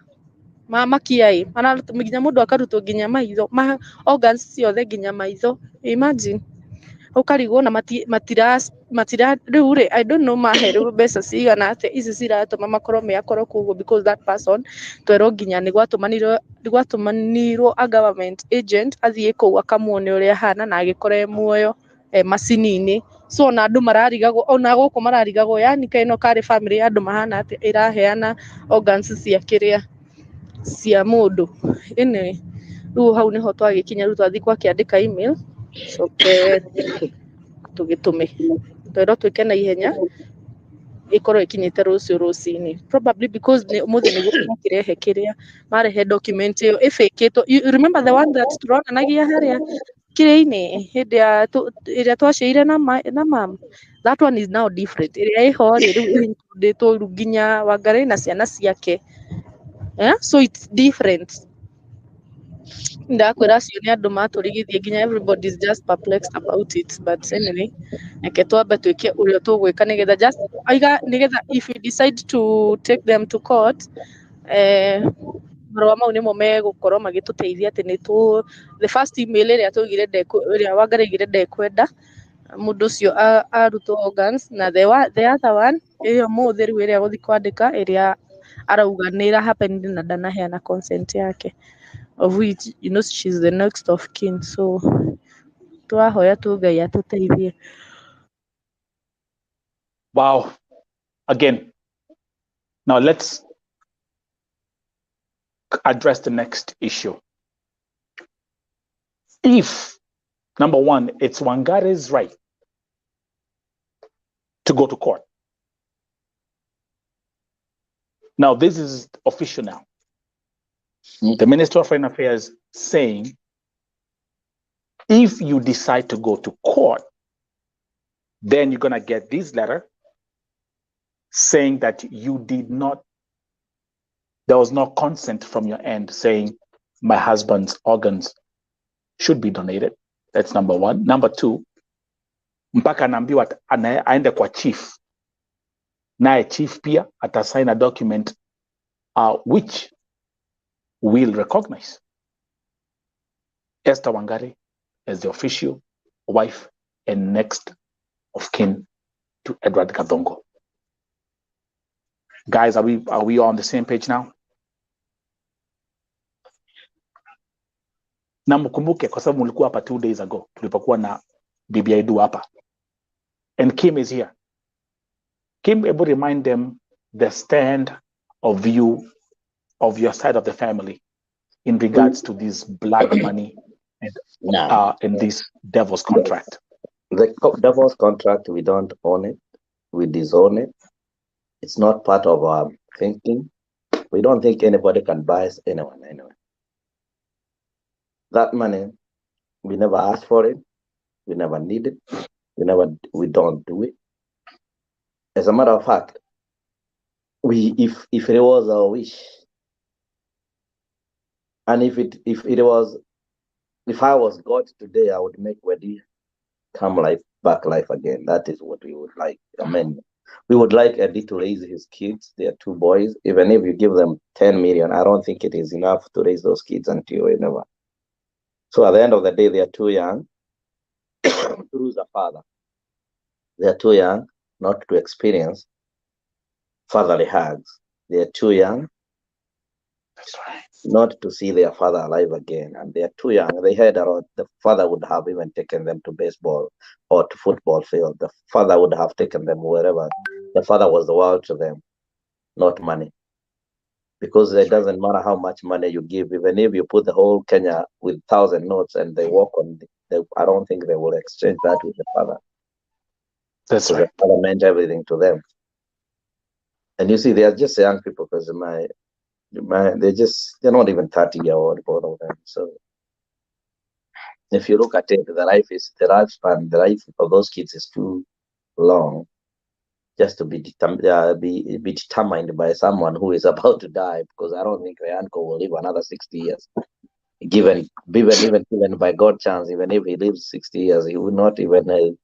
makiai nginya mundu akarutwo nginya maitho organs ciothe nginya maitho, imagine ukarigwo na matira riu ri I don't know maheru mbeca cigana ate ici ciratuma makorwo kuguo, because that person twerwo nginya ni gwatumanirwo a government agent athie kuu akamuone uria hana na agikore muoyo macini-ini. So na andu mararigagwo, ona guku mararigagwo, yani kaino kari family ya andu mahana ati iraheana organs cia kiria cia mundu. Anyway, riu hau niho twagikinya, riu twathi kwakiandika email coke tugitume twero twike na ihenya ikorwo ikinyite rucio rucini, probably because umuthi niguo makirehe kiria marehe document iyo ifakitwo. You remember the one that turonanagia haria kire-inĩ hĩndĩ ya ĩrĩa twaciarire na mam, that one is now different. Ĩrĩa ĩho rĩ rĩu ĩhingũrĩtwo rĩu nginya Wangari na ciana ciake. So it's different. Ndakwĩra acio nĩ andũ matũrigithia nginya everybody is just perplexed about it, but anyway, reke twambe twĩke ũrĩa tũgwĩka nĩgetha just nĩgetha if we decide to take them to court, marũa mau nĩmo megũkorwo magĩtũteithia atĩ the first email ĩrĩa tũigire ĩrĩa Wangari aigire ndekwenda mũndũ ũcio arutwo organs, na the other one ĩyo mũthĩ rĩu ĩrĩa gũthiĩ kwandĩka ĩrĩa arauga nĩ ĩra-happen na ndanaheana consent yake, of which you know she's the next of kin, so twahoya tu Ngai atũteithie. Wow. Again, now let's address the next issue. If, number one, it's Wangari's right to go to court. Now, this is official now. The Minister of Foreign Affairs saying, if you decide to go to court, then you're going to get this letter saying that you did not, there was no consent from your end saying my husband's organs should be donated. That's number one. Number two, mpaka anaambiwa aende kwa chief, naye chief pia atasign a document which will recognize Esther Wangari as the official wife and next of kin to Edward Gathungu. Guys, are we on the same page now? Na mkumbuke kwa sababu mlikuwa hapa 2 days ago tulipokuwa na Bibi Aidu hapa, and Kim is here. Kim able remind them the stand of you, of your side of the family in regards to this blood money and this devil's contract. The devil's contract, we don't own it. We disown it. It's not part of our thinking. We don't think anybody can buy anyone anyway. That money, we never asked for it. We never need it. We don't do it. As a matter of fact, if it was our wish, and if I was God today, I would make Wedi come back life again. That is what we would like. I mean, we would like Eddie to raise his kids. They are 2 boys. Even if you give them 10 million, I don't think it is enough to raise those kids until you never. So at the end of the day, they are too young to lose a father. They are too young not to experience fatherly hugs. They are too young not to see their father alive again. And they are too young. They heard about the father would have even taken them to baseball or to football field. The father would have taken them wherever. The father was the world to them, not money. Because it doesn't matter how much money you give, even if you put the whole Kenya with 1,000 notes and they walk on, I don't think they will exchange that with the father. That's right. The father meant everything to them. And you see, they are just young people because they're not even 30-year-old, both of them. So if you look at it, the life of those kids is too long just to be determined by someone who is about to die, because I don't think the uncle will live another 60 years. Given by God chance, even if he lives 60 years, he would not even.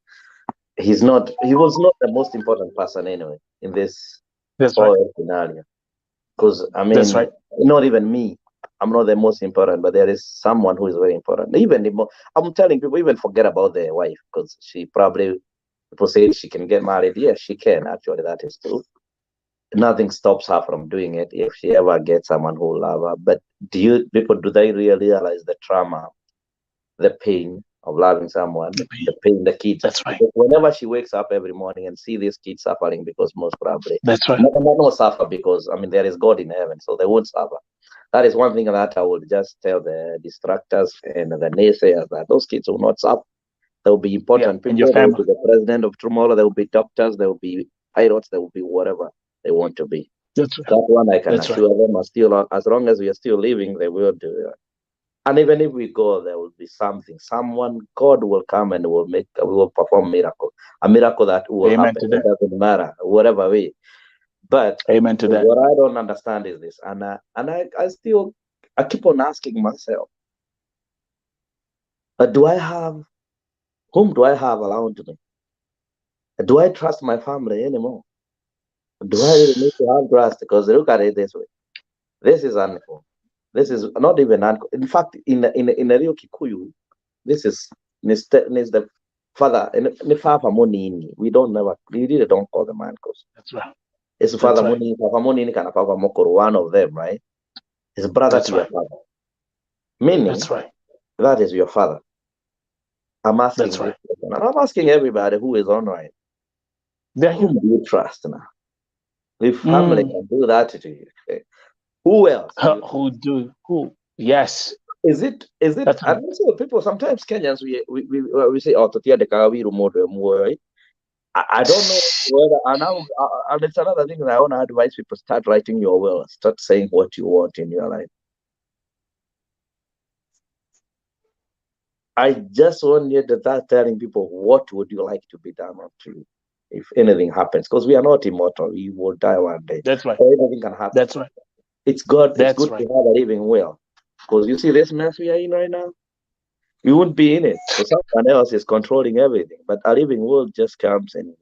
He was not the most important person anyway in this whole scenario. Because I mean, not even me. I'm not the most important, but there is someone who is very important. I'm telling people, even forget about their wife, because she probably, people say she can get married. Yes, she can. Actually, that is true. Nothing stops her from doing it if she ever gets someone who will love her. But do they really realize the trauma, the pain of loving someone, the pain, the kids? That's right. Because whenever she wakes up every morning and see these kids suffering, because most probably that's right, not suffer, because I mean there is God in heaven, so they won't suffer. That is one thing that I would just tell the distractors and the naysayers, that those kids will not suffer. There will be important people. There will be the president of tomorrow. There will be doctors. There will be pilots. There will be whatever they want to be. That's right. That one I can assure them. As long as we are still living, they will do it. And even if we go, there will be something. Someone, God will come and will perform miracle. A miracle that will Amen happen. to It that. doesn't matter, whatever way. But Amen to that. what I don't understand is this, and I keep on asking myself, whom do I have around me? Do I trust my family anymore? Do I really need to have trust? Because look at it this way. This is uncool. This is not even uncool. In fact, in a real Kikuyu, this is the father and the father Monini. We really don't call them uncles. That's right. It's father Monini, Papa Monini, and Papa Mokoro, one of them, right? His brother to your father. Meaning, that's right. That is your father. I'm asking That's right. And I'm asking everybody who is online. Whom do you trust now? If family can do that to you, who else? Who? Yes. Is it? That's and also people, sometimes Kenyans, we say, oh, right? I don't know whether, and it's another thing that I want to advise people: start writing your will, start saying what you want in your life. I just want you to start telling people what would you like to be done to you if anything happens, because we are not immortal. We will die one day. That's right. Anything can happen. That's right. It's good. That's it's good right. to have a living will, because you see this mess we are in right now. We wouldn't be in it. So someone else is controlling everything. But a living will just comes and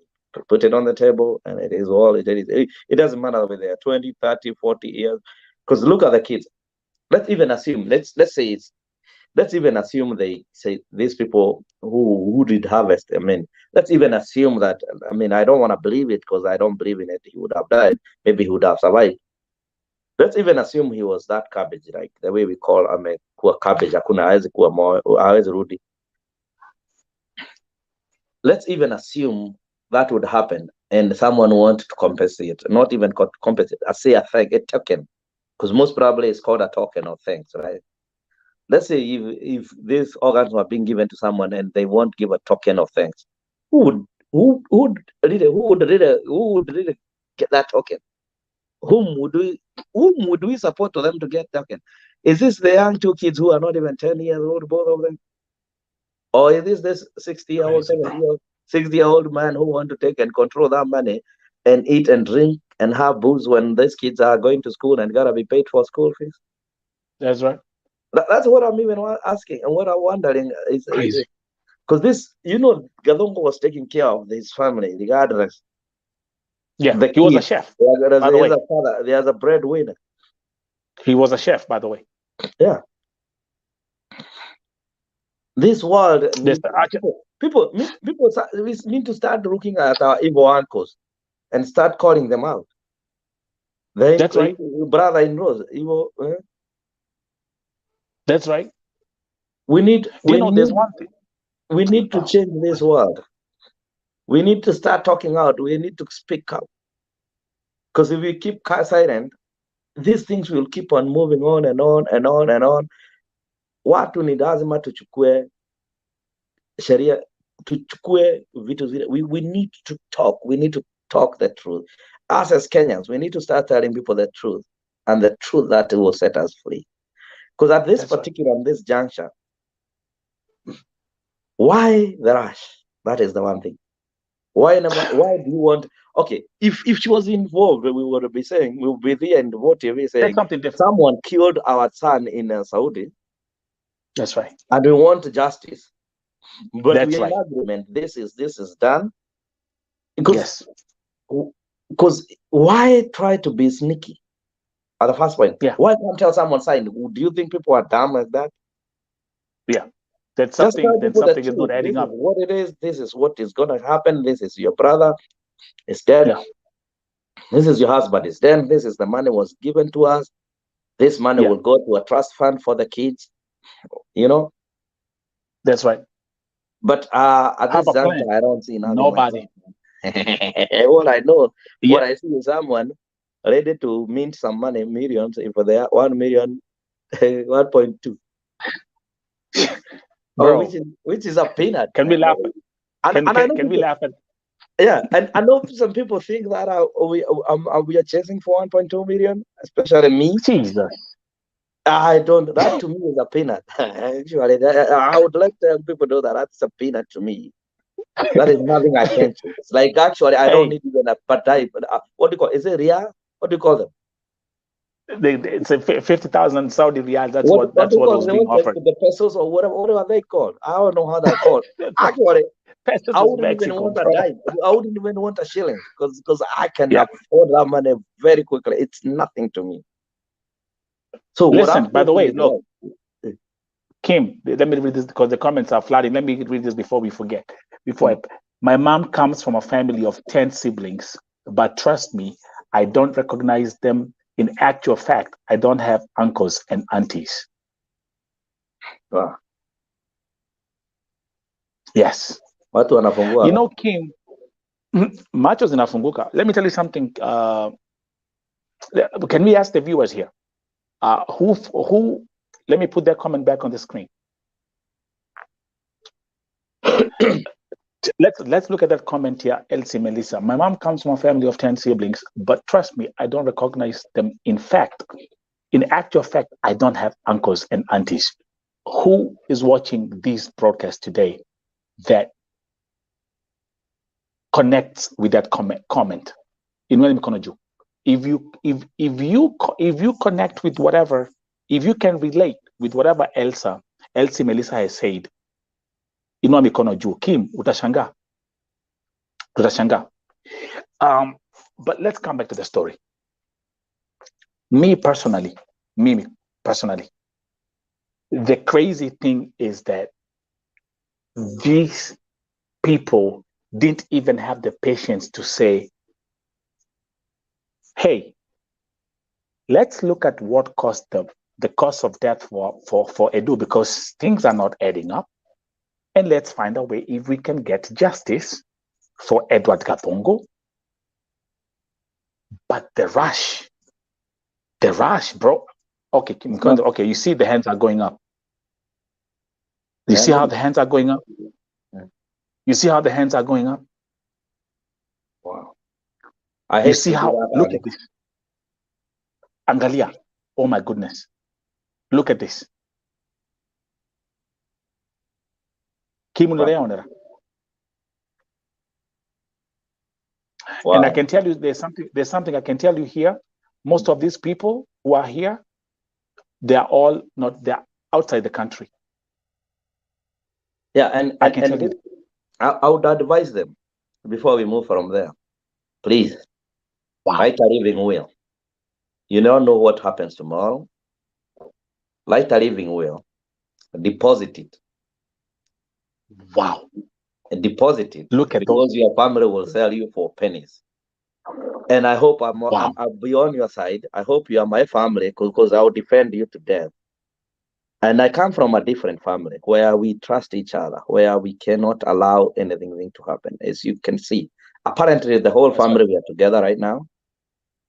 put it on the table, and it is all it is. It doesn't matter whether they're 20, 30, 40 years. Because look at the kids. Let's even assume, let's even assume they say these people who did harvest. I mean, let's even assume that, I mean, I don't want to believe it because I don't believe in it. He would have died. Maybe he would have survived. Let's even assume he was that cabbage, like the way we call kuwa cabbage, hakuna hawezi kuwa hawezi rudi. Let's even assume that would happen and someone wanted to compensate, not even compensate, I say a token, because most probably it's called a token of thanks, right? Let's say if these organs were being given to someone and they won't give a token of thanks, who would really get that token? Whom would we support to them to get token? Is this the young two kids who are not even 10 years old, both of them? Or is this 60-year-old, 60-year-old man who want to take and control that money and eat and drink and have booze when these kids are going to school and gotta be paid for school fees? That's right. That's what I'm even asking, and what I'm wondering is because this, Gadhungu was taking care of his family regardless. Yeah, he was a chef. By the way, there's a breadwinner. He was a chef, by the way. Yeah. This world, people we need to start looking at our evil uncles and start calling them out. That's right. Brother-in-laws, evil. That's right. There's one thing. We need to change this world. We need to start talking out. We need to speak up. Because if we keep silent, these things will keep on moving on and on and on and on. Watu ni lazima tuchukue sheria, tuchukue vitu zile. We need to talk. We need to talk the truth. Us as Kenyans, we need to start telling people the truth, and the truth that will set us free. Because at this this juncture, why the rush? That is the one thing. Why do you want? Okay, if she was involved, we would be saying, we'll be there in the TV saying something different. Someone killed our son in Saudi. That's right. And we want justice. But we are in agreement. This is done. Because why try to be sneaky? At the first point, why can't tell someone sign? Do you think people are dumb like that? Yeah. That's something is not adding up. What it is, this is what is gonna happen. This is your brother is dead. Yeah. This is your husband is dead. This is the money was given to us. This money will go to a trust fund for the kids. That's right. But at this juncture, I don't see nothing. Nobody. All I know, what I see is someone ready to mint some money, millions, if they are 1 million, 1.2. Bro, which is a peanut. Can we laugh? Can we laugh at? Yeah, and I know some people think that we are chasing for 1.2 million, especially me. Jesus. I don't. That to me is a peanut. Actually, I would like to have people know that that's a peanut to me. That is nothing I can choose. Like actually, I don't need even a patay. What do you call? Is it riyal? What do you call them? It's a 50,000 Saudi riyal. That's What what do you call was being offered. the pesos or whatever? What are they called? I don't know how they're called. Actually, Pesos I is wouldn't even Mexico, want a bro. dime. I wouldn't even want a shilling because I can afford that money very quickly. It's nothing to me. So Listen, by the way, look, like, Kim, let me read this because the comments are flooding. Let me read this before we forget. My mom comes from a family of 10 siblings, but trust me, I don't recognize them. In actual fact, I don't have uncles and aunties. wow. Yes. Watu wanafungua. You know, Kim, machos inafunguka. Let me tell you something. Can we ask the viewers here? Who? Let me put that comment back on the screen. Let's look at that comment here, Elsie Melissa. My mom comes from a family of 10 siblings, but trust me, I don't recognize them. In fact, in actual fact, I don't have uncles and aunties. Who is watching this broadcast today that connects with that comment? If you connect with whatever, if you can relate with whatever Elsie Melissa has said, inua mikono juu. Kim, utashangaa. But let's come back to the story. Me personally, the crazy thing is that these people didn't even have the patience to say, hey, let's look at what caused the cause of death for Edu, because things are not adding up. And let's find a way if we can get justice for Edward Gathungu. But the rush, bro. Okay, okay, you see the hands are going up. You see how the hands are going up? You see how the hands are going up? Wow. You see how, look at this. Angalia, oh my goodness. Look at this. Wow. And I can tell you there's something I can tell you here. Most of these people who are here, they're outside the country. Yeah, and I can tell you. I would advise them before we move from there. Please, write a living will. You don't know what happens tomorrow. Write a living will. Deposit it. Wow. Deposit it. Look at because your family will sell you for pennies. And I hope I'll be on your side. I hope you are my family because I will defend you to death. And I come from a different family where we trust each other, where we cannot allow anything to happen. As you can see, apparently the whole family, we are together right now.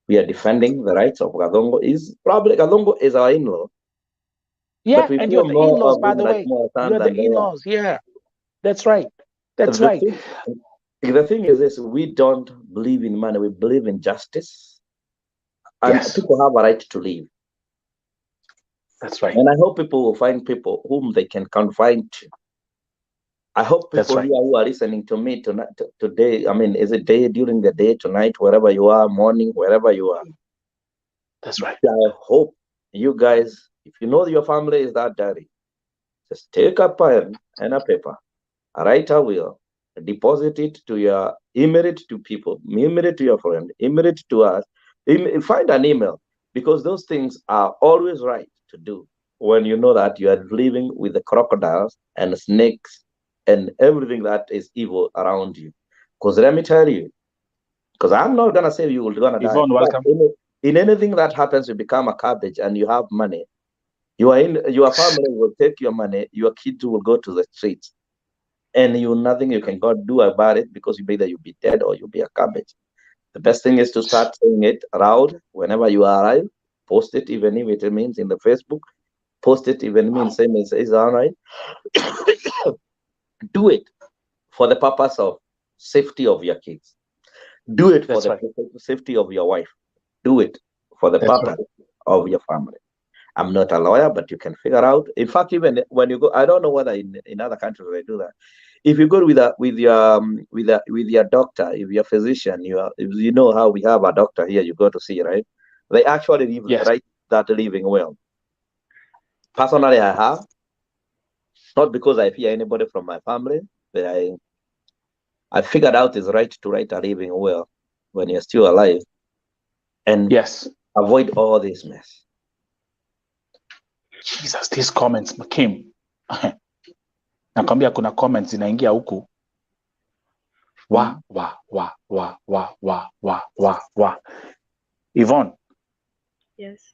We are defending the rights of Gathungu. Gathungu is our in-law. Yeah, and you're the in-laws, by the way. You're the in-laws, yeah. That's right. That's right. The thing is this, we don't believe in money, we believe in justice. And people have a right to live. That's right. And I hope people will find people whom they can confide to. I hope people here who are listening to me today, I mean, is it day, during the day, tonight, wherever you are, morning, wherever you are. That's right. I hope you guys, if you know your family is that dirty, just take a pen and a paper, write a will, deposit it to your, email it to people, email it to your friend, email it to us, find an email, because those things are always right to do when you know that you are living with the crocodiles and snakes and everything that is evil around you. Because let me tell you, because I'm not going to say you're going to die. Yvonne, welcome. In anything that happens, you become a cabbage and you have money. Your family will take your money, your kids will go to the streets. And nothing you can do about it because either you'll be dead or you'll be a cabbage. The best thing is to start saying it loud whenever you arrive. Post it, even if it means in the Facebook. Post it, even means same as is all right. Do it for the purpose of safety of your kids. Do it for the safety of your wife. Do it for the purpose of your family. I'm not a lawyer, but you can figure out. In fact, even when you go, I don't know whether in other countries they do that. If you go with your doctor, if you're a physician, if you know how we have a doctor here, you go to see, right? They actually write that living will. Personally, I have, not because I fear anybody from my family, but I figured out it's right to write a living will when you're still alive, and avoid all this mess. Jesus, these comments came. Nakwambia kuna comments zinaingia huku. Wa. Yvonne. Yes.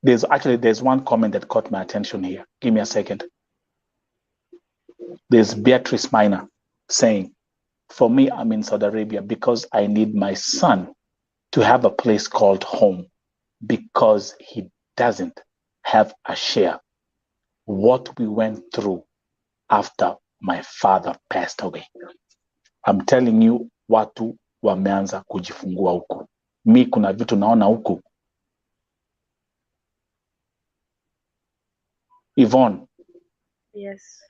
There's one comment that caught my attention here. Give me a second. There's Beatrice Minor saying, for me, I'm in Saudi Arabia because I need my son to have a place called home because he doesn't have a share. What we went through after my father passed away. I'm telling you, watu wameanza kujifungua huku. Mi kuna vitu naona huku. Yvonne. Yes.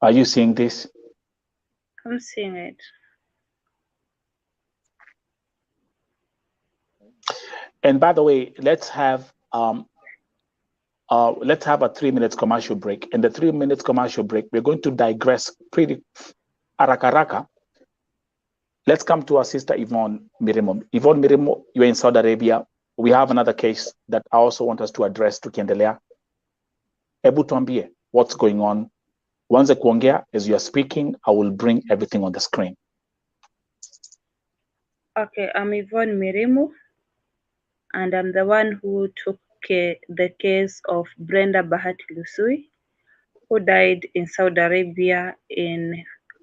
Are you seeing this? I'm seeing it. And by the way, let's have a 3-minute commercial break. In the 3-minute commercial break, we're going to digress pretty haraka. Let's come to our sister Yvonne Mirimo. Yvonne Mirimo, you're in Saudi Arabia. We have another case that I also want us to address tukiendelea. Ebu tuambie what's going on. Wanze kuongea, as you are speaking, I will bring everything on the screen. Okay, I'm Yvonne Mirimo, and I'm the one who took the case of Brenda Bahati Lusui, who died in Saudi Arabia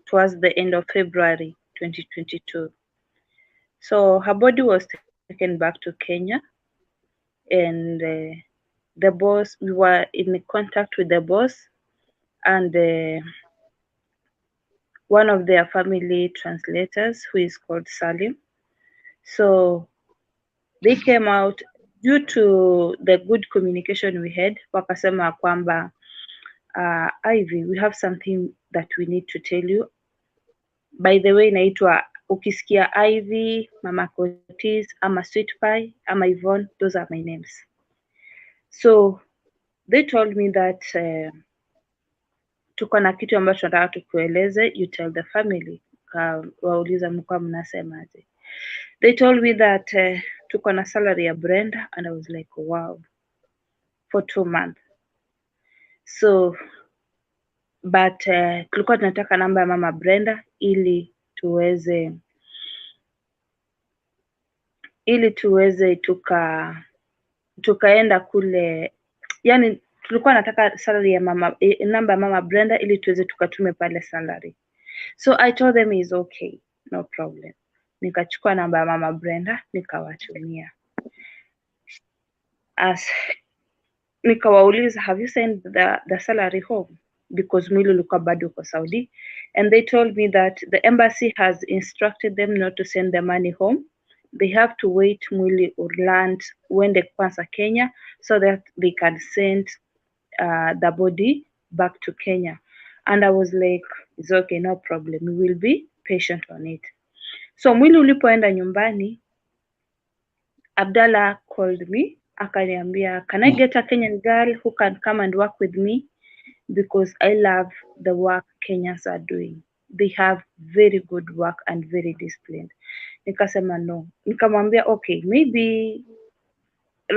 towards the end of February 2022. So her body was taken back to Kenya, and the boss, we were in contact with the boss and one of their family translators, who is called Salim. So they came out due to the good communication we had, wakasema kwamba Ivy, we have something that we need to tell you. By the way, inaitwa ukisikia Ivy, Mama Kotis, ama Sweet Pie, ama Yvonne, those are my names. So they told me that tuko na kitu ambacho tunataka tukueleze, you tell the family. Wauliza mlikuwa mnasemaje? They told me that tuko na salary ya Brenda, and I was like, wow, for 2 months. So but tulikuwa tunataka namba ya mama Brenda ili tuweze tukaenda kule, yani tulikuwa nataka salary ya namba ya mama Brenda ili tuweze tukatume pale salary. So I told them is okay, no problem. Nikachukua namba ya mama Brenda nikawatumia. Nikawauliza, have you sent the salary home? Because mwili ulikuwa bado uko Saudi, and they told me that the embassy has instructed them not to send the money home. They have to wait mwili land uende kwanza Kenya so that they can send the body back to Kenya. And I was like, it's okay, no problem, we will be patient on it. So mwili ulipoenda nyumbani, Abdallah called me, akaniambia, can I get a Kenyan girl who can come and work with me? Because I love the work Kenyans are doing. They have very good work and very disciplined. Nikasema no. Nikamwambia, okay, maybe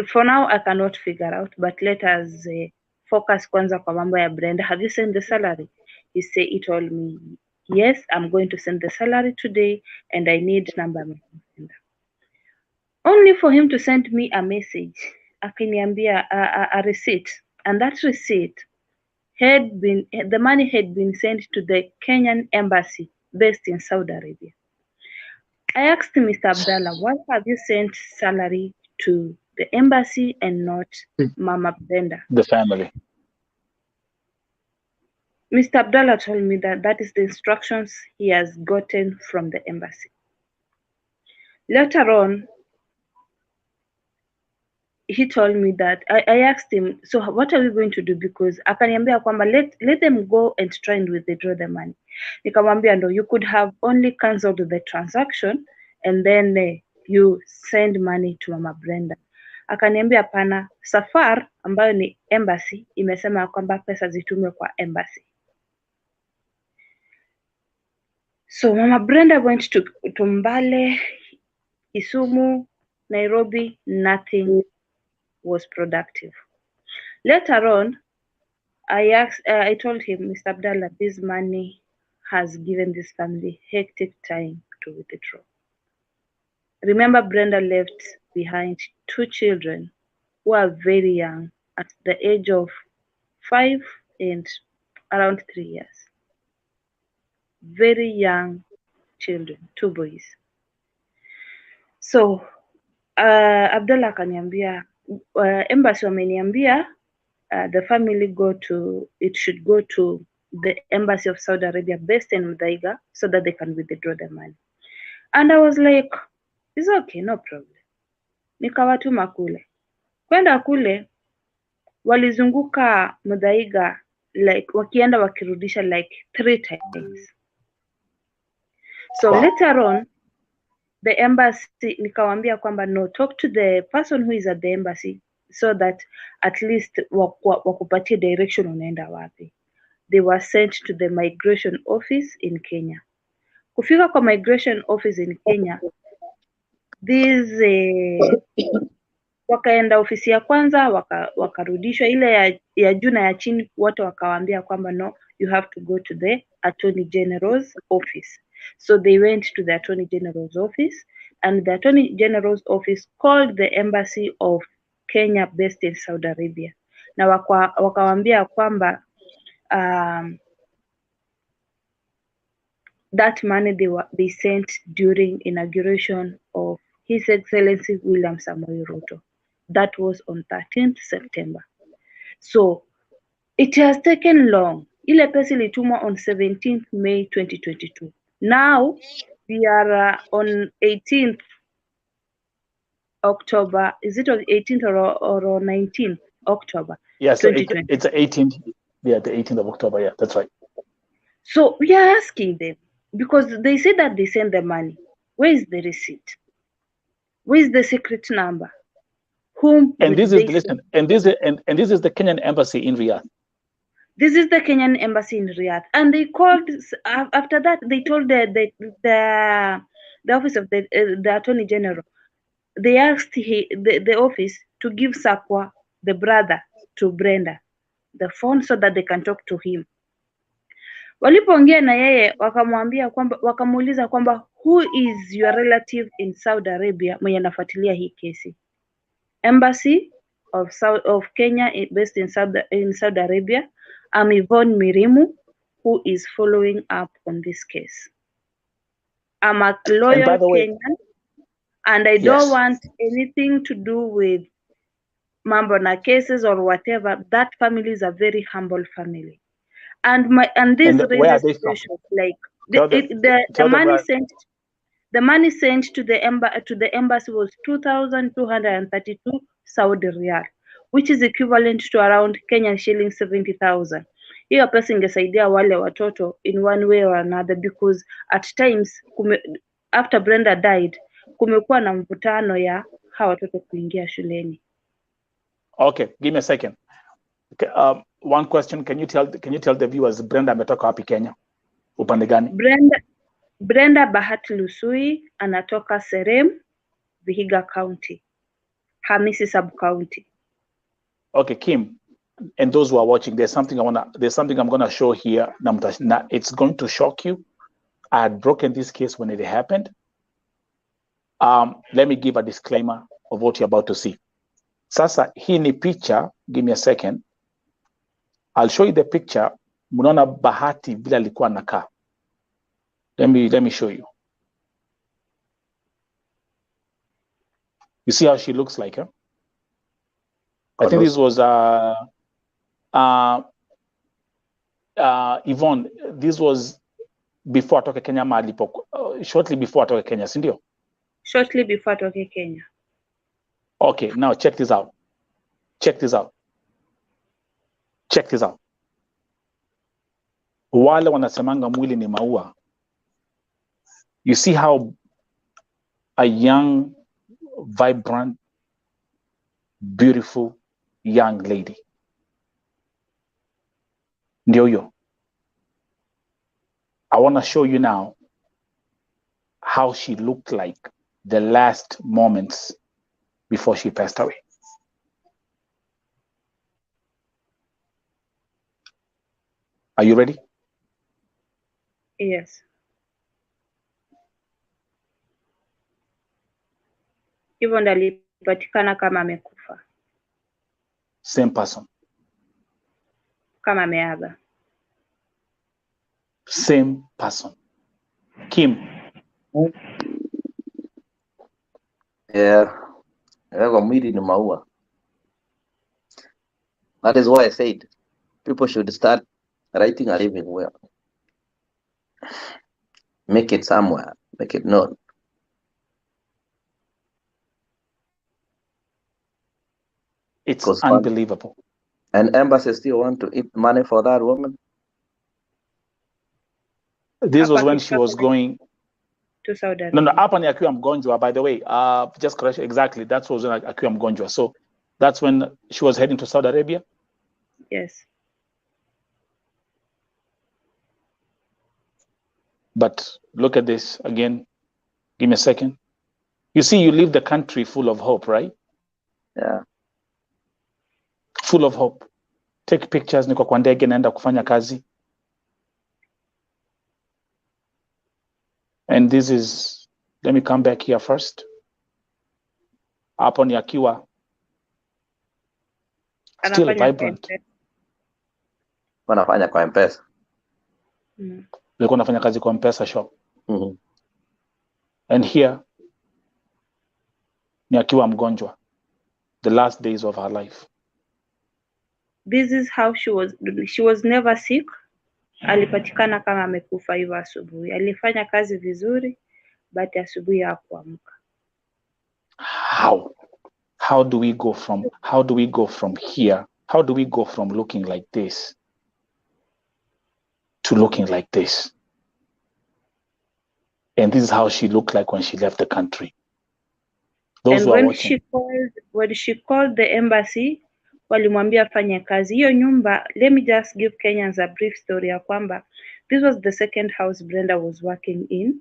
for now I cannot figure out, but let us focus kwanza kwa mambo ya Brenda. Have you sent the salary? He told me, yes, I'm going to send the salary today and I need number. Only for him to send me a message, akiniambia a receipt, and that receipt the money had been sent to the Kenyan embassy based in Saudi Arabia. I asked Mr. Abdallah, why have you sent salary to the embassy and not Mama Brenda? The family. Mr. Abdallah told me that is the instructions he has gotten from the embassy. Later on, he told me that I asked him, so what are we going to do? Because akaniambia kwamba let them go and try and withdraw the money. Nikamwambia no, you could have only cancelled the transaction and then you send money to Mama Brenda. Akaniambia hapana, Safar ambayo ni embassy imesema kwamba pesa zitumwe kwa embassy. So Mama Brenda went to Mbale, Kisumu, Nairobi, nothing was productive. Later on, I told him, Mr. Abdallah, this money has given this family hectic time to withdraw. Remember, Brenda left behind 2 children who are very young, at the age of 5 and around 3 years. Very young children, 2 boys. So Abdallah akaniambia, embassy wameniambia the family should go to the embassy of Saudi Arabia based in Muthaiga so that they can withdraw the money. And I was like, it's okay, no problem. Nikawatuma kule. Kwenda kule walizunguka Muthaiga like wakienda wakirudisha like 3 times. So later on, the embassy nikawambia kwamba no, talk to the person who is at the embassy so that at least wakupatie direction unaenda wapi. They were sent to the migration office in Kenya. Kufika kwa migration office in Kenya, wakaenda ofisi ya kwanza wakarudishwa, ile ya juu na ya chini wote wakawaambia kwamba no, you have to go to the Attorney General's office. So they went to the Attorney General's office, and the Attorney General's office called the embassy of Kenya based in Saudi Arabia. Na wakawaambia kwamba that money they sent during inauguration of His Excellency William Samoei Ruto. That was on 13th September. So it has taken long. Ile pesa ilitumwa on 17th May 2022. Now we are on 18th October. Is it on 18th or 19th October? Yes, yeah, so it's the 18th. Yeah, the 18th of October. Yeah, that's right. So we are asking them, because they say that they send the money. Where is the receipt? Where is the secret number? Whom? And this is this is the Kenyan embassy in Riyadh. This is the Kenyan embassy in Riyadh, and they called. After that, they told the office of the Attorney General. They asked the office to give Sakwa, the brother to Brenda, the phone so that they can talk to him. Walipoongea na yeye wakamuuliza kwamba who is your relative in Saudi Arabia mwenye anafuatilia hii kesi. Embassy of Kenya based in Saudi Arabia. I'm Yvonne Mirimu, who is following up on this case. I'm a loyal Kenyan, and I don't want anything to do with mambo na cases or whatever. That family is a very humble family. And this raises question, like the money sent to the embassy was 2,232 Saudi riyal, which is equivalent to around Kenyan shillings 70,000. Hiyo pesa ingesaidia wale watoto in one way or another, because at times after Brenda died kumekuwa na mvutano ya hawa watoto kuingia shuleni. Okay, give me a second. Okay, one question, can you tell the viewers Brenda ametoka wapi Kenya? Upande gani? Brenda Bahati Lusui anatoka Serem, Vihiga County, Hamisi sub county. Okay, Kim, and those who are watching, there's something I'm gonna show here. It's going to shock you. I had broken this case when it happened. Let me give a disclaimer of what you're about to see. Sasa hii ni picha, give me a second. I'll show you the picture. Mnaona Bahati vile alikuwa anakaa. Let me show you. You see how she looks like, huh? I think this was Yvonne. This was before atoke Kenya shortly before atoke Kenya, si ndio? Shortly before atoke Kenya. Okay, now check this out. Check this out. Check this out. Wale wanasemanga mwili ni maua. You see how a young, vibrant, beautiful young lady. Ndio yo. I want to show you now how she looked like the last moments before she passed away. Are you ready? Yes. Hivyo ndo alipatikana kama amekufa, Same person. kama ameaga. Same person. Kim. Yeah. Mwili ni maua. That is why I said people should start writing a living will. Make it somewhere. Make it known. It's unbelievable. And embassy still want to eat money for that woman? This was when she was going to Saudi Arabia. No, hapa ni akiwa mgonjwa, by the way. Just correct, exactly. That was when akiwa mgonjwa. So that's when she was heading to Saudi Arabia? Yes. But look at this again. Give me a second. You see, you leave the country full of hope, right? Yeah. Full of hope. Take pictures, niko kwa ndege naenda kufanya kazi. And this is, let me come back here first. Hapo ni akiwa still vibrant. Wanafanya kwa M-Pesa. Alikuwa anafanya kazi kwa M-Pesa shop. Mm-hmm. And here ni akiwa mgonjwa. The last days of her life. This is how she was never sick. Alipatikana kama amekufa hivyo asubuhi. Alifanya kazi vizuri, but asubuhi hakuamka. How do we go from here? How do we go from looking like this to looking like this? And this is how she looked like when she left the country. Those who are watching. When she called the embassy, walimwambia afanye kazi. Hiyo nyumba, let me just give Kenyans a brief story ya kwamba this was the second house Brenda was working in.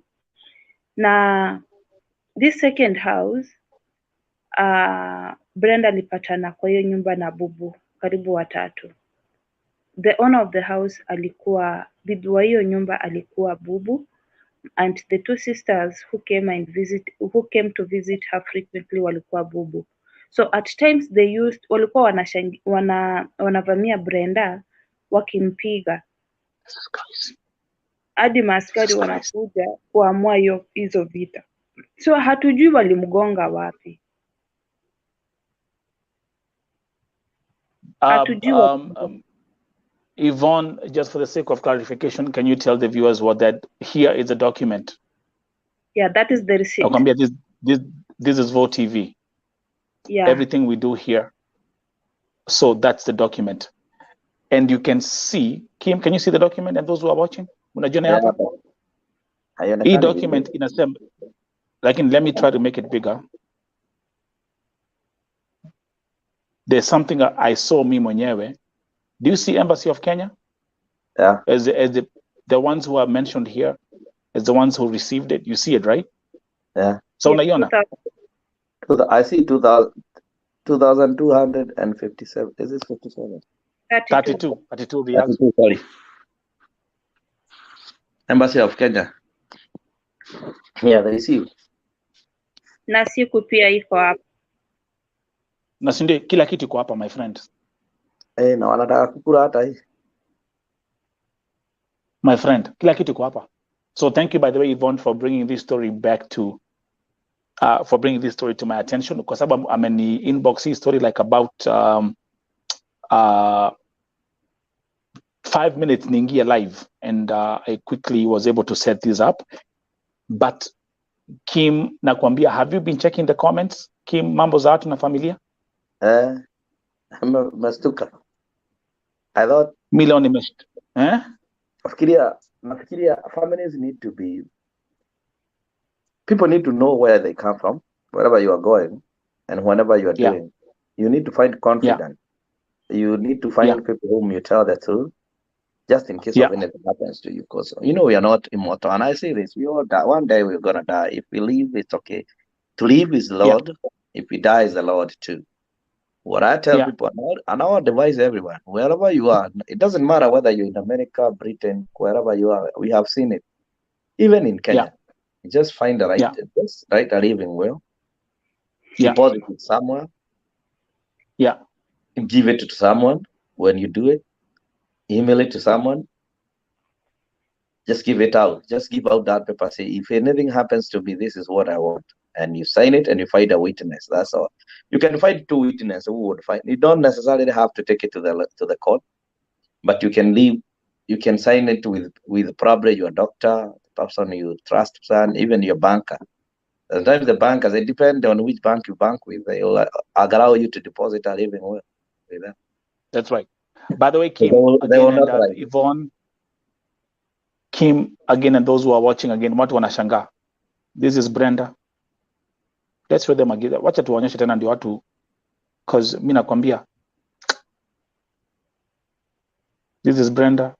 Na this second house, Brenda alipatana kwa hiyo nyumba na bubu karibu watatu. The owner of the house alikuwa, bibi wa hiyo nyumba alikuwa bubu, and the two sisters who came to visit her frequently walikuwa bubu. So at times walikuwa wanavamia Brenda wakimpiga. Hadi maaskari wanakuja kuamua hizo vita. So hatujui walimgonga wapi. Yvonne, just for the sake of clarification, can you tell the viewers what that here is a document? Yeah, that is the receipt. This is Vote TV. Yeah. Everything we do here. So that's the document. And you can see, Kim, can you see the document and those who are watching? Yeah. Document in a sense, let me try to make it bigger. There's something I saw me mwenyewe. Do you see Embassy of Kenya? Yeah. As the ones who are mentioned here, as the ones who received it, you see it, right? Yeah. So Nayona. I see 2,257. Is this 57? 32 reals. 32, sorry. Embassy of Kenya. Yeah, they received. Na siku pia iko hapa. Na sinde kila kitu iko hapa, my friend. Na wanataka kukula hata hii. My friend, kila kitu iko hapa. So thank you, by the way, Yvonne, for bringing this story back to my attention. Because I'm in the inbox hii story like about 5 minutes ningia live, and I quickly was able to set this up. But Kim, nakwambia, have you been checking the comments? Kim, mambo za watu na familia? Mastuka. I thought Milioni imeshtuka. nafikiria families need to be, people need to know where they come from, wherever you are going, and whenever you are Yeah. doing. You need to find confidence. You need to find people whom you tell the truth, just in case of anything happens to you. Because we are not immortal, and I say this: we all die. One day we're gonna die. If we live, it's okay. To live is the Lord. If we die, is the Lord too. What I tell people, and I advise everyone, wherever you are, it doesn't matter whether you're in America, Britain, wherever you are. We have seen it, even in Kenya. You just find the right, just right a living will. Deposit it somewhere. Give it to someone when you do it. Email it to someone. Just give it out. Just give out that paper. Say, if anything happens to me, this is what I want. And you sign it and you find a witness. That's all. You can find 2 witnesses who would find. You don't necessarily have to take it to the court, but you can leave. You can sign it with probably your doctor, the person you trust, even your banker. Sometimes the bankers, it depends on which bank you bank with. They will allow you to deposit a living will with them. That's right. By the way, Kim, they will not and Yvonne, Kim, again, and those who are watching again, watu wanashangaa. This is Brenda. Let's show them again. Wacha tuwaonyeshe tena ndio watu, because mimi nakwambia, this is Brenda.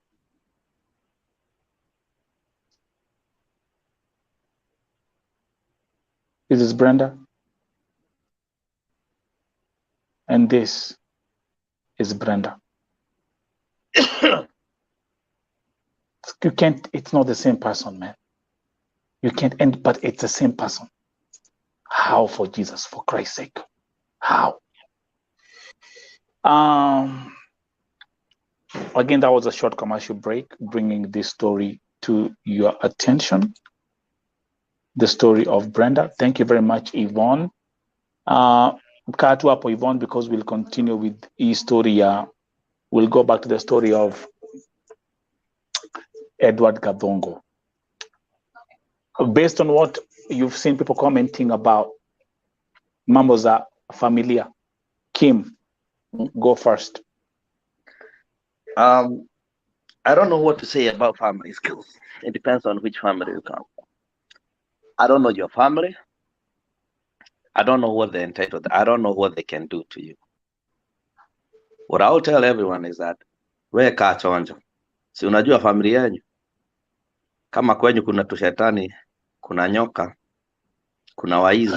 This is Brenda. And this is Brenda. You can't, it's not the same person, man. You can't end, but it's the same person. How, for Jesus, for Christ's sake? How? Again, that was a short commercial break, bringing this story to your attention. The story of Brenda. Thank you very much, Yvonne. Kaa tu hapo, Yvonne, because we'll continue with hii story. We'll go back to the story of Edward Gathungu. Based on what you've seen people commenting about mambo za familia, Kim, go first. I don't know what to say about family skills. It depends on which family you come from. I don't know your family. I don't know what they're entitled. I don't know what they can do to you. What I'll tell everyone is that wewe kaa chonjo. Si unajua familia yenu? Kama kwenyu kuna tushetani, kuna nyoka, kuna waizi,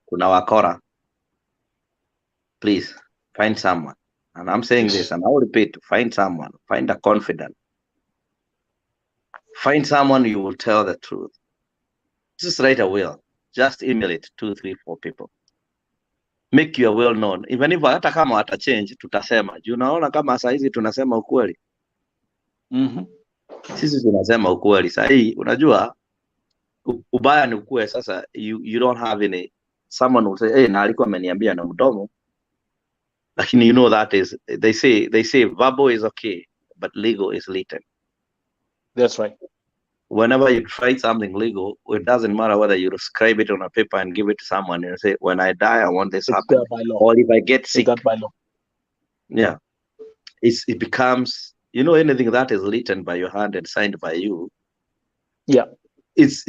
kuna wakora. Please find someone. And I'm saying this, and I'll repeat, find someone, find a confidant. Find someone you will tell the truth. Just write a will. Just email it 2, 3, 4 people. Make your will known. Even if hata kama wata change, tutasema. Unaona kama saa hizi tunasema ukweli. Sisi tunasema ukweli. Saa hii, unajua, ubaya ni ukweli. Sasa, you don't have any, someone will say, hey, na alikuwa ameniambia na mdomo. Lakini you know that is, they say verbal is okay, but legal is written. That's right. Whenever you try something legal, it doesn't matter whether you scribe it on a paper and give it to someone and say, when I die, I want this to happen. Or if I get sick. It's by law. Yeah. It becomes, anything that is written by your hand and signed by you. Yeah. It's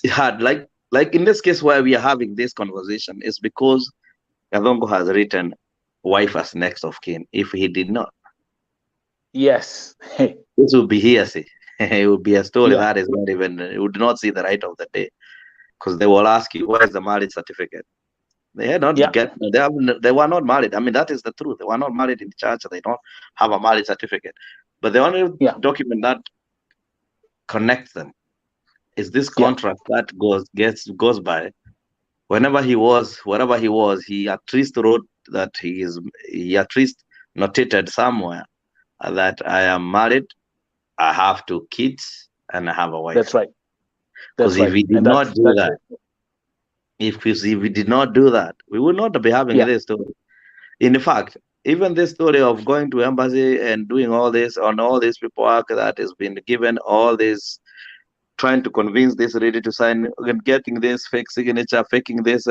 hard. Like in this case where we are having this conversation is because Gathungu has written wife as next of kin. If he did not. Yes. This would be hearsay. It would be a story that is not even, you would not see the light of the day, because they will ask you, where's the marriage certificate? They had not they were not married. I mean, that is the truth. They were not married in the church. They don't have a marriage certificate. But the only document that connects them is this contract that goes by. Whenever he was, wherever he was, he at least wrote that he at least notated somewhere that I am married, I have 2 kids, and I have a wife. That's right. Because if we did not do that, if we did not do that, we would not be having this story. In fact, even this story of going to embassy and doing all this on all these paperwork that has been given, all this, trying to convince this lady to sign, getting this fake signature, faking this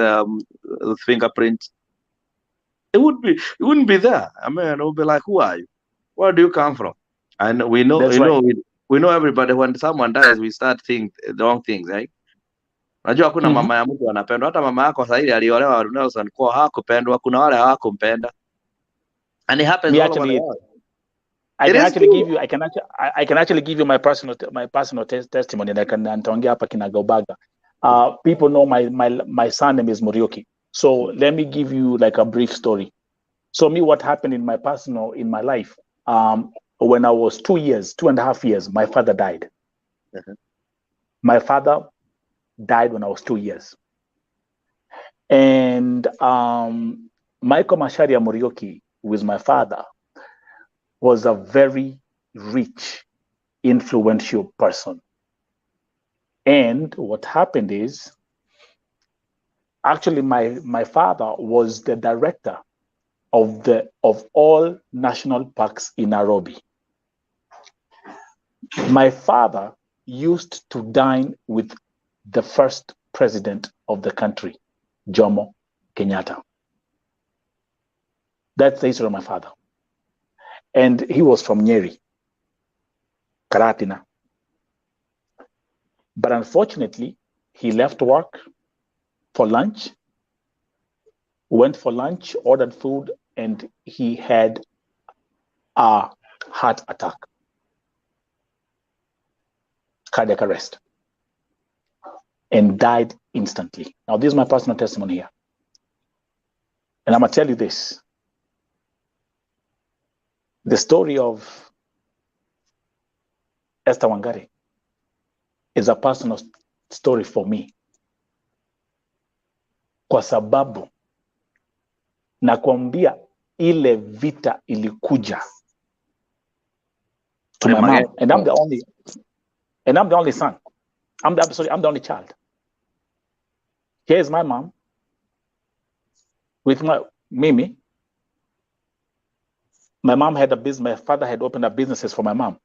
fingerprint. It wouldn't be there. I mean, it would be like, who are you? Where do you come from? And we know, That's right. we know everybody. When someone dies, we start think the wrong things, right? Najua kuna mama ya mtu anapendwa, hata mama yako sasa hivi aliolewa Nelson kwa hakupendwa, kuna wale hawakumpenda. And it happens all over the world. I can actually give you my personal testimony that can nitaongea hapa kinagaubaga. People know my son name is Muriuki. So let me give you like a brief story. So what happened in my life, when I was 2.5 years, my father died. My father died when I was 2 years. And Michael Masharia Muriuki, who is my father, was a very rich, influential person. And what happened is, actually, my father was the director of all national parks in Nairobi. My father used to dine with the first president of the country, Jomo Kenyatta. That's the history of my father. And he was from Nyeri, Karatina. But unfortunately, he left work for lunch, went for lunch, ordered food, and he had a heart attack, cardiac arrest, and died instantly. Now, this is my personal testimony here. And I'm going to tell you this. The story of Esther Wangari is a personal story for me. Kwa sababu nakwambia ile vita ilikuja to my mom, and I'm the only son. I'm the only child. Here's my mom with Mimi. My mom had a business. My father had opened up businesses for my mom.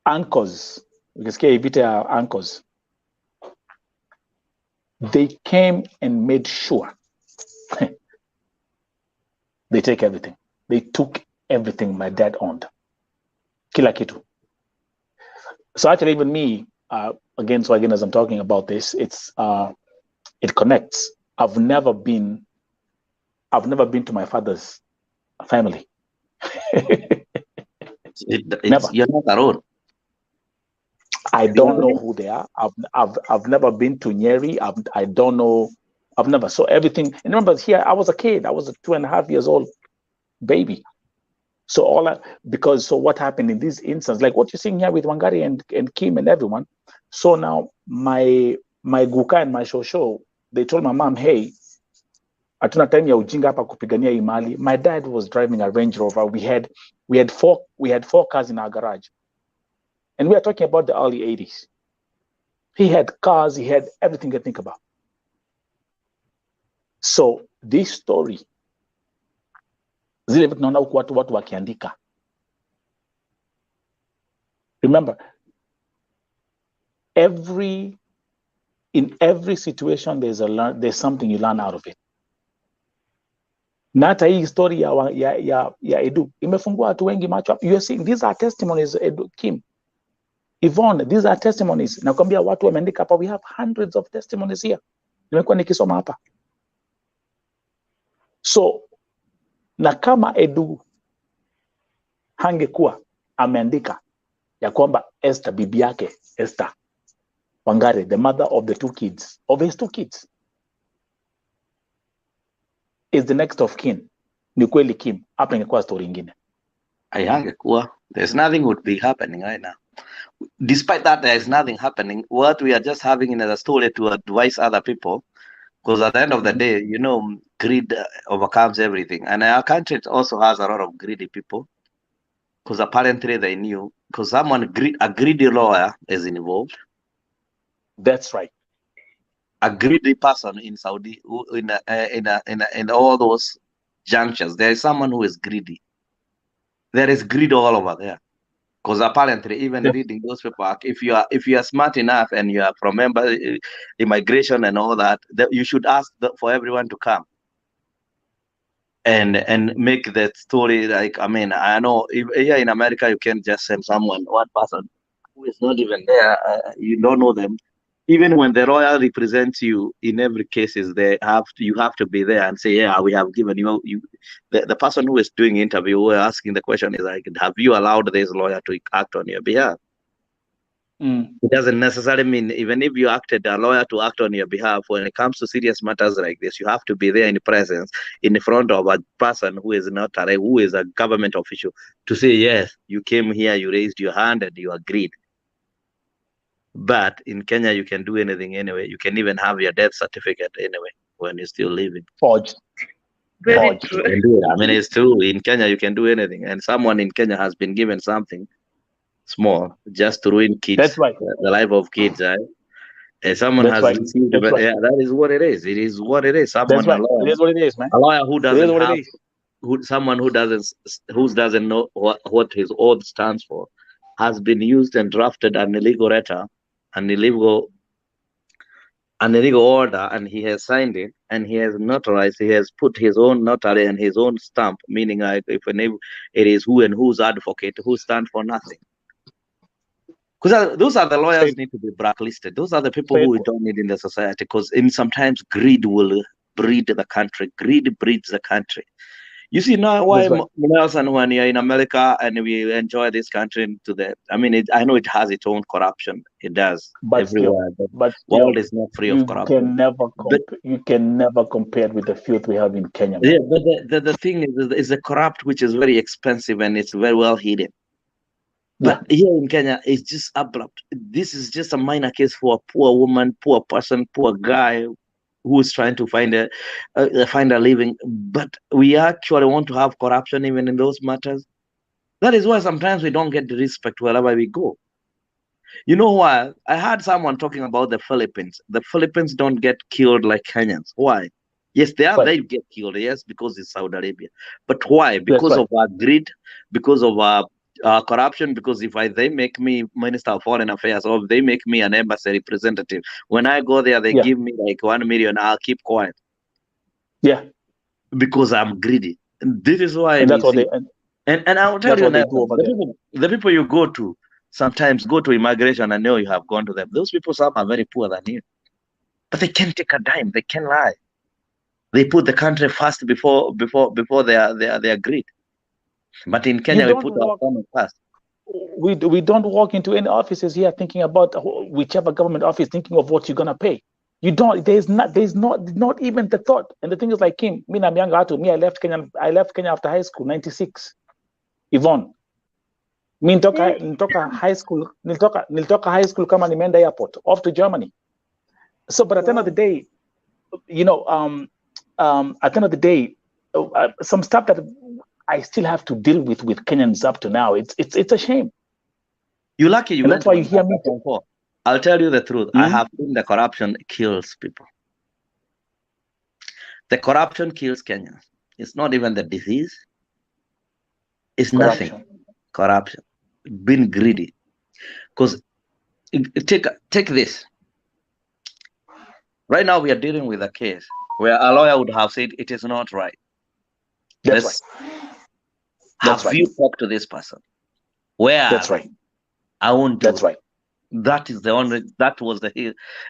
Uncles, ukisikia vita ya uncles, they came and made sure they take everything. They took everything my dad owned. Kila kitu. So actually, even me, again, as I'm talking about this, it connects. I've never been to my father's family. Never. You're not alone. I don't know who they are. I've never been to Nyeri. I don't know. I've never. So everything. And remember, here I was a kid. I was a 2.5 years old baby. So so what happened in this instance, like what you're seeing here with Wangari and Kim and everyone. So now my guka and my shosho, they told my mom, hey, hatuna time ya ujinga hapa kupigania hii mali. My dad was driving a Range Rover. We had four cars in our garage. And we are talking about the early 80s. He had cars, he had everything to think about. So this story, zile vitu naona huku watu wakiandika. Remember, in every situation there's something you learn out of it. Na hata hii story ya Edu imefungua watu wengi macho. You are seeing these are testimonies, Edu, Kim, Yvonne, these are testimonies. Nakwambia watu wameandika hapa. We have hundreds of testimonies here. Nimekuwa nikisoma hapa. So na kama Edu hangekuwa ameandika ya kwamba Esther, bibi yake Esther Wangari, the mother of his two kids, is the next of kin, ni kweli Kim, hapa ingekuwa story ingine. Hangekuwa. There's nothing would be happening right now. Despite that, there is nothing happening. What we are just having in a story to advise other people, because at the end of the day, greed overcomes everything. And our country also has a lot of greedy people, because apparently they knew, because a greedy lawyer is involved. That's right. A greedy person in Saudi, in all those junctures, there is someone who is greedy. There is greed all over there. Because apparently, even reading those paperwork, if you are smart enough and you are from immigration and all that, you should ask for everyone to come. and make that story like, I mean, I know here in America you can just send someone, one person who is not even there, you don't know them. Even when the lawyer represents you in every cases, you have to be there and say, yeah, we have given you the person who is doing interview, who are asking the question is like, have you allowed this lawyer to act on your behalf? It doesn't necessarily mean even if you acted a lawyer to act on your behalf. When it comes to serious matters like this, you have to be there in presence, in front of a person who is not who is a government official, to say, yes, you came here, you raised your hand, and you agreed. But in Kenya, you can do anything anyway. You can even have your death certificate anyway when you're still living. Forged. Very true. I mean, it's true. In Kenya, you can do anything. And someone in Kenya has been given something small just to ruin kids. That's right. The life of kids, right? And someone That's has right. received, That's right. yeah, that is what it is. It is what it is. Someone, That's right. It is what it is, man. a lawyer who doesn't what have, someone who doesn't know what his oath stands for, has been used and drafted an illegal letter, an illegal order, and he has signed it, and he has notarized. He has put his own notary and his own stamp, meaning if it is who and whose advocate, who stand for nothing. Because those are the lawyers need to be blacklisted. Those are the people who we don't need in the society. Because sometimes greed will breed the country. Greed breeds the country. You see now why Nelson, when you're in America and we enjoy this country I mean, I know it has its own corruption. It does, but everywhere. But world is not free of corruption. You can never compare with the filth we have in Kenya. Yeah, but the thing is the corrupt, which is very expensive and it's very well hidden. But here in Kenya, it's just abrupt. This is just a minor case for a poor woman, poor person, poor guy who is trying to find a living. But we actually want to have corruption even in those matters. That is why sometimes we don't get the respect wherever we go. You know why? I heard someone talking about the Philippines. The Philippines don't get killed like Kenyans. Why? Yes, they get killed. Yes, because it's Saudi Arabia. But why? Because of our greed, because of our corruption, because if they make me Minister of Foreign Affairs or if they make me an embassy representative, when I go there, they give me like 1 million, I'll keep quiet. Yeah. Because I'm greedy. And this is why and that's what they and I'll tell you now, the people you go to sometimes go to immigration and know you have gone to them. Those people, some are very poor than you. But they can't take a dime, they can't lie. They put the country first before their greed. But in Kenya, we put our family first. We don't walk into any offices here thinking about whichever government office, thinking of what you're gonna pay. You don't. There's not even the thought. And the thing is, like him, me, I'm young. I left Kenya after high school, 96. Yvonne, mi nilitoka high school kama nimeenda airport off to Germany. So, but at the end of the day, you know, at the end of the day, some stuff that I still have to deal with Kenyans up to now. It's a shame. You're lucky you. And that's why you hear me. I'll tell you the truth. I have seen the corruption kills people. The corruption kills Kenyans. It's not even the disease. It's nothing. Corruption. Being greedy. Because take this. Right now we are dealing with a case where a lawyer would have said it is not right. That's right. Have you talked to this person? Where? That's right. I won't do. That's right. That was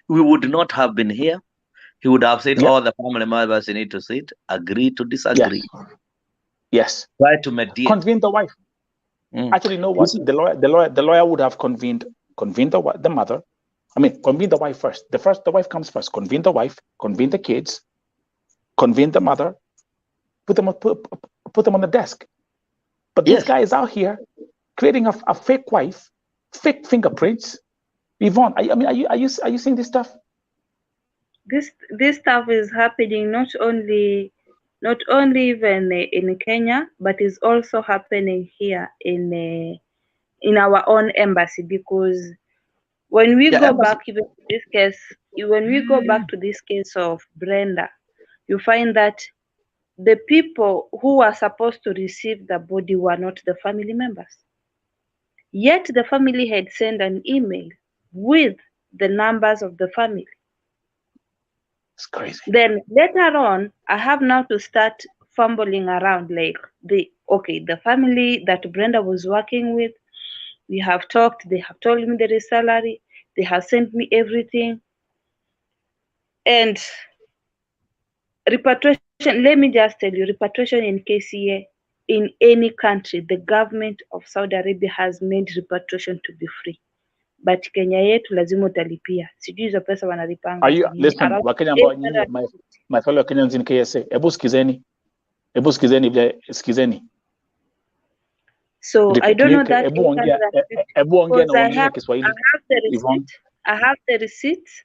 we would not have been here. He would have said, all the family members need to sit, agree to disagree. Yes. Try to mediate. Convene the wife. Actually, you know what? The lawyer would have convened the mother. I mean, convene the wife first. The wife comes first. Convene the wife, convene the kids, convene the mother, put them on the desk. But this guy is out here creating a fake wife, fake fingerprints. Yvonne, are you seeing this stuff? This stuff is happening not only even in Kenya, but is also happening here in our own embassy. Because when we go back even to this case, to this case of Brenda, you find that the people who are supposed to receive the body were not the family members. Yet the family had sent an email with the numbers of the family. It's crazy. Then later on, I have now to start fumbling around like the family that Brenda was working with. We have talked. They have told me there is salary. They have sent me everything. And repatriation, let me just tell you, repatriation in KCA, in any country, the government of Saudi Arabia has made repatriation to be free. But Kenya yetu lazima utalipia. Sijui hizo pesa wanalipanga. Listen, Wakenya ambao nyinyi, my fellow Kenyans in KSA, hebu sikizeni. So I don't know that. Hebu ongea na uongee Kiswahili. I have the receipts,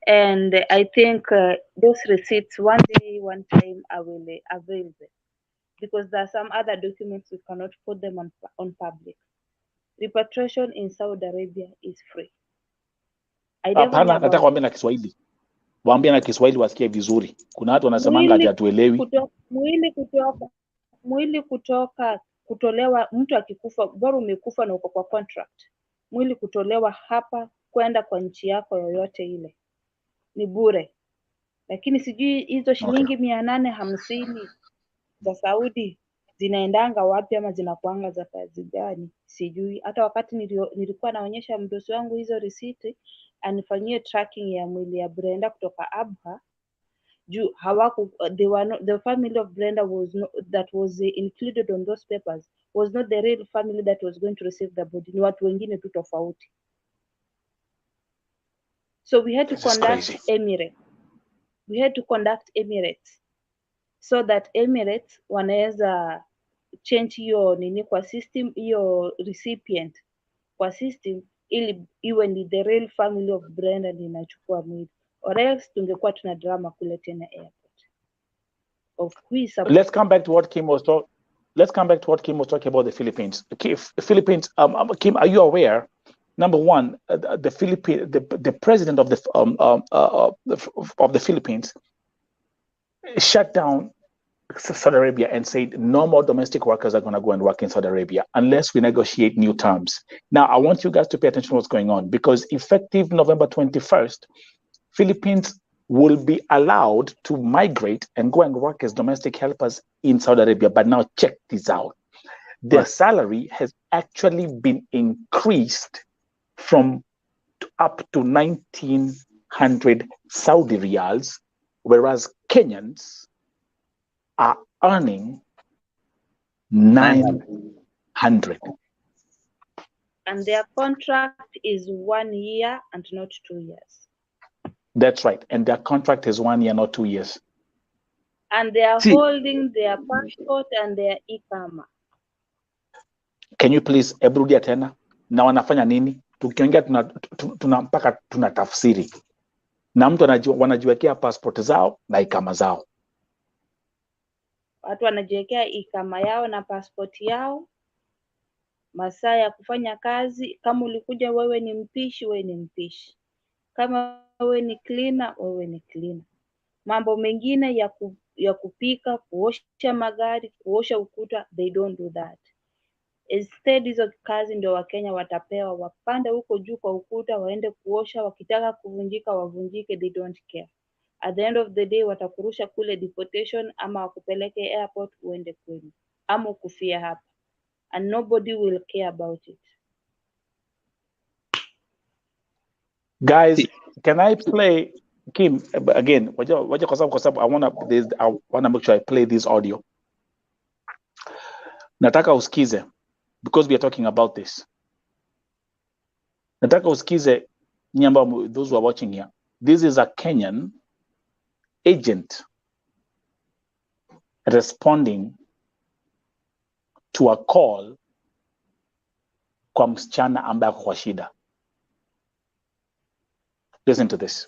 and I think those receipts one time I will avail them, because there are some other documents we cannot put them on public. Repatriation in Saudi Arabia is free. Hapana, nataka kuambia na Kiswahili. Waambie na Kiswahili wasikie vizuri. Kuna watu wanasemanga hajatuelewi. Mwili kutoka kutolewa, mtu akikufa, bora umekufa na uko kwa contract. Mwili kutolewa hapa kwenda kwa nchi yako yoyote ile ni bure. Lakini sijui hizo shilingi 850 za Saudi zinaendanga wapi ama zinakuanga za kazi gani sijui. Hata wakati nilikuwa naonyesha mdosi wangu hizo receipt anifanyie tracking ya mwili ya Brenda kutoka Abha, juu the family of Brenda that was included on those papers was not the real family that was going to receive the body. Ni watu wengine tu tofauti. So we had to conduct Emirates. We had to conduct Emirates so that Emirates wanaweza change hiyo nini kwa system, hiyo recipient kwa system, ili iwe ni the real family of Brenda inachukua mwili, or else tungekuwa tuna drama kule tena airport. Let's come back to what Kim was talking. Let's come back to what Kim was talking about the Philippines. Philippines, Kim, are you aware? Number one, the president of the Philippines shut down Saudi Arabia and said no more domestic workers are going to go and work in Saudi Arabia unless we negotiate new terms. Now, I want you guys to pay attention to what's going on, because effective November 21st, Philippines will be allowed to migrate and go and work as domestic helpers in Saudi Arabia. But now check this out. Their salary has actually been increased from up to 1,900 Saudi riyals, whereas Kenyans are earning 900. And their contract is 1 year and not 2 years. That's right. And their contract is 1 year, not 2 years. And they are holding their passport and their ikama. Can you please ebrudia tena? Na wanafanya nini? Tukiongea mpaka tunatafsiri. Na mtu wanajiwekea passport zao na ikama zao. Watu wanajiwekea ikama yao na passport yao. Masaa ya kufanya kazi, kama ulikuja wewe ni mpishi, wewe ni mpishi. Kama wewe ni cleaner, wewe ni cleaner. Mambo mengine ya kupika, kuosha magari, kuosha ukuta, they don't do that. Instead hizo kazi ndio Wakenya watapewa, wapande huko juu kwa ukuta, waende kuosha, wakitaka kuvunjika wavunjike, they don't care. At the end of the day watakurusha kule deportation, ama wakupeleke airport uende kwenu, ama ukufia hapa. And nobody will care about it. Guys, can I play Kim again? Waja kwa sababu I wanna make sure I play this audio. Nataka usikize, because we are talking about this. Nataka usikize those who are watching here. This is a Kenyan agent responding to a call kwa msichana ambaye kwa shida. Listen to this.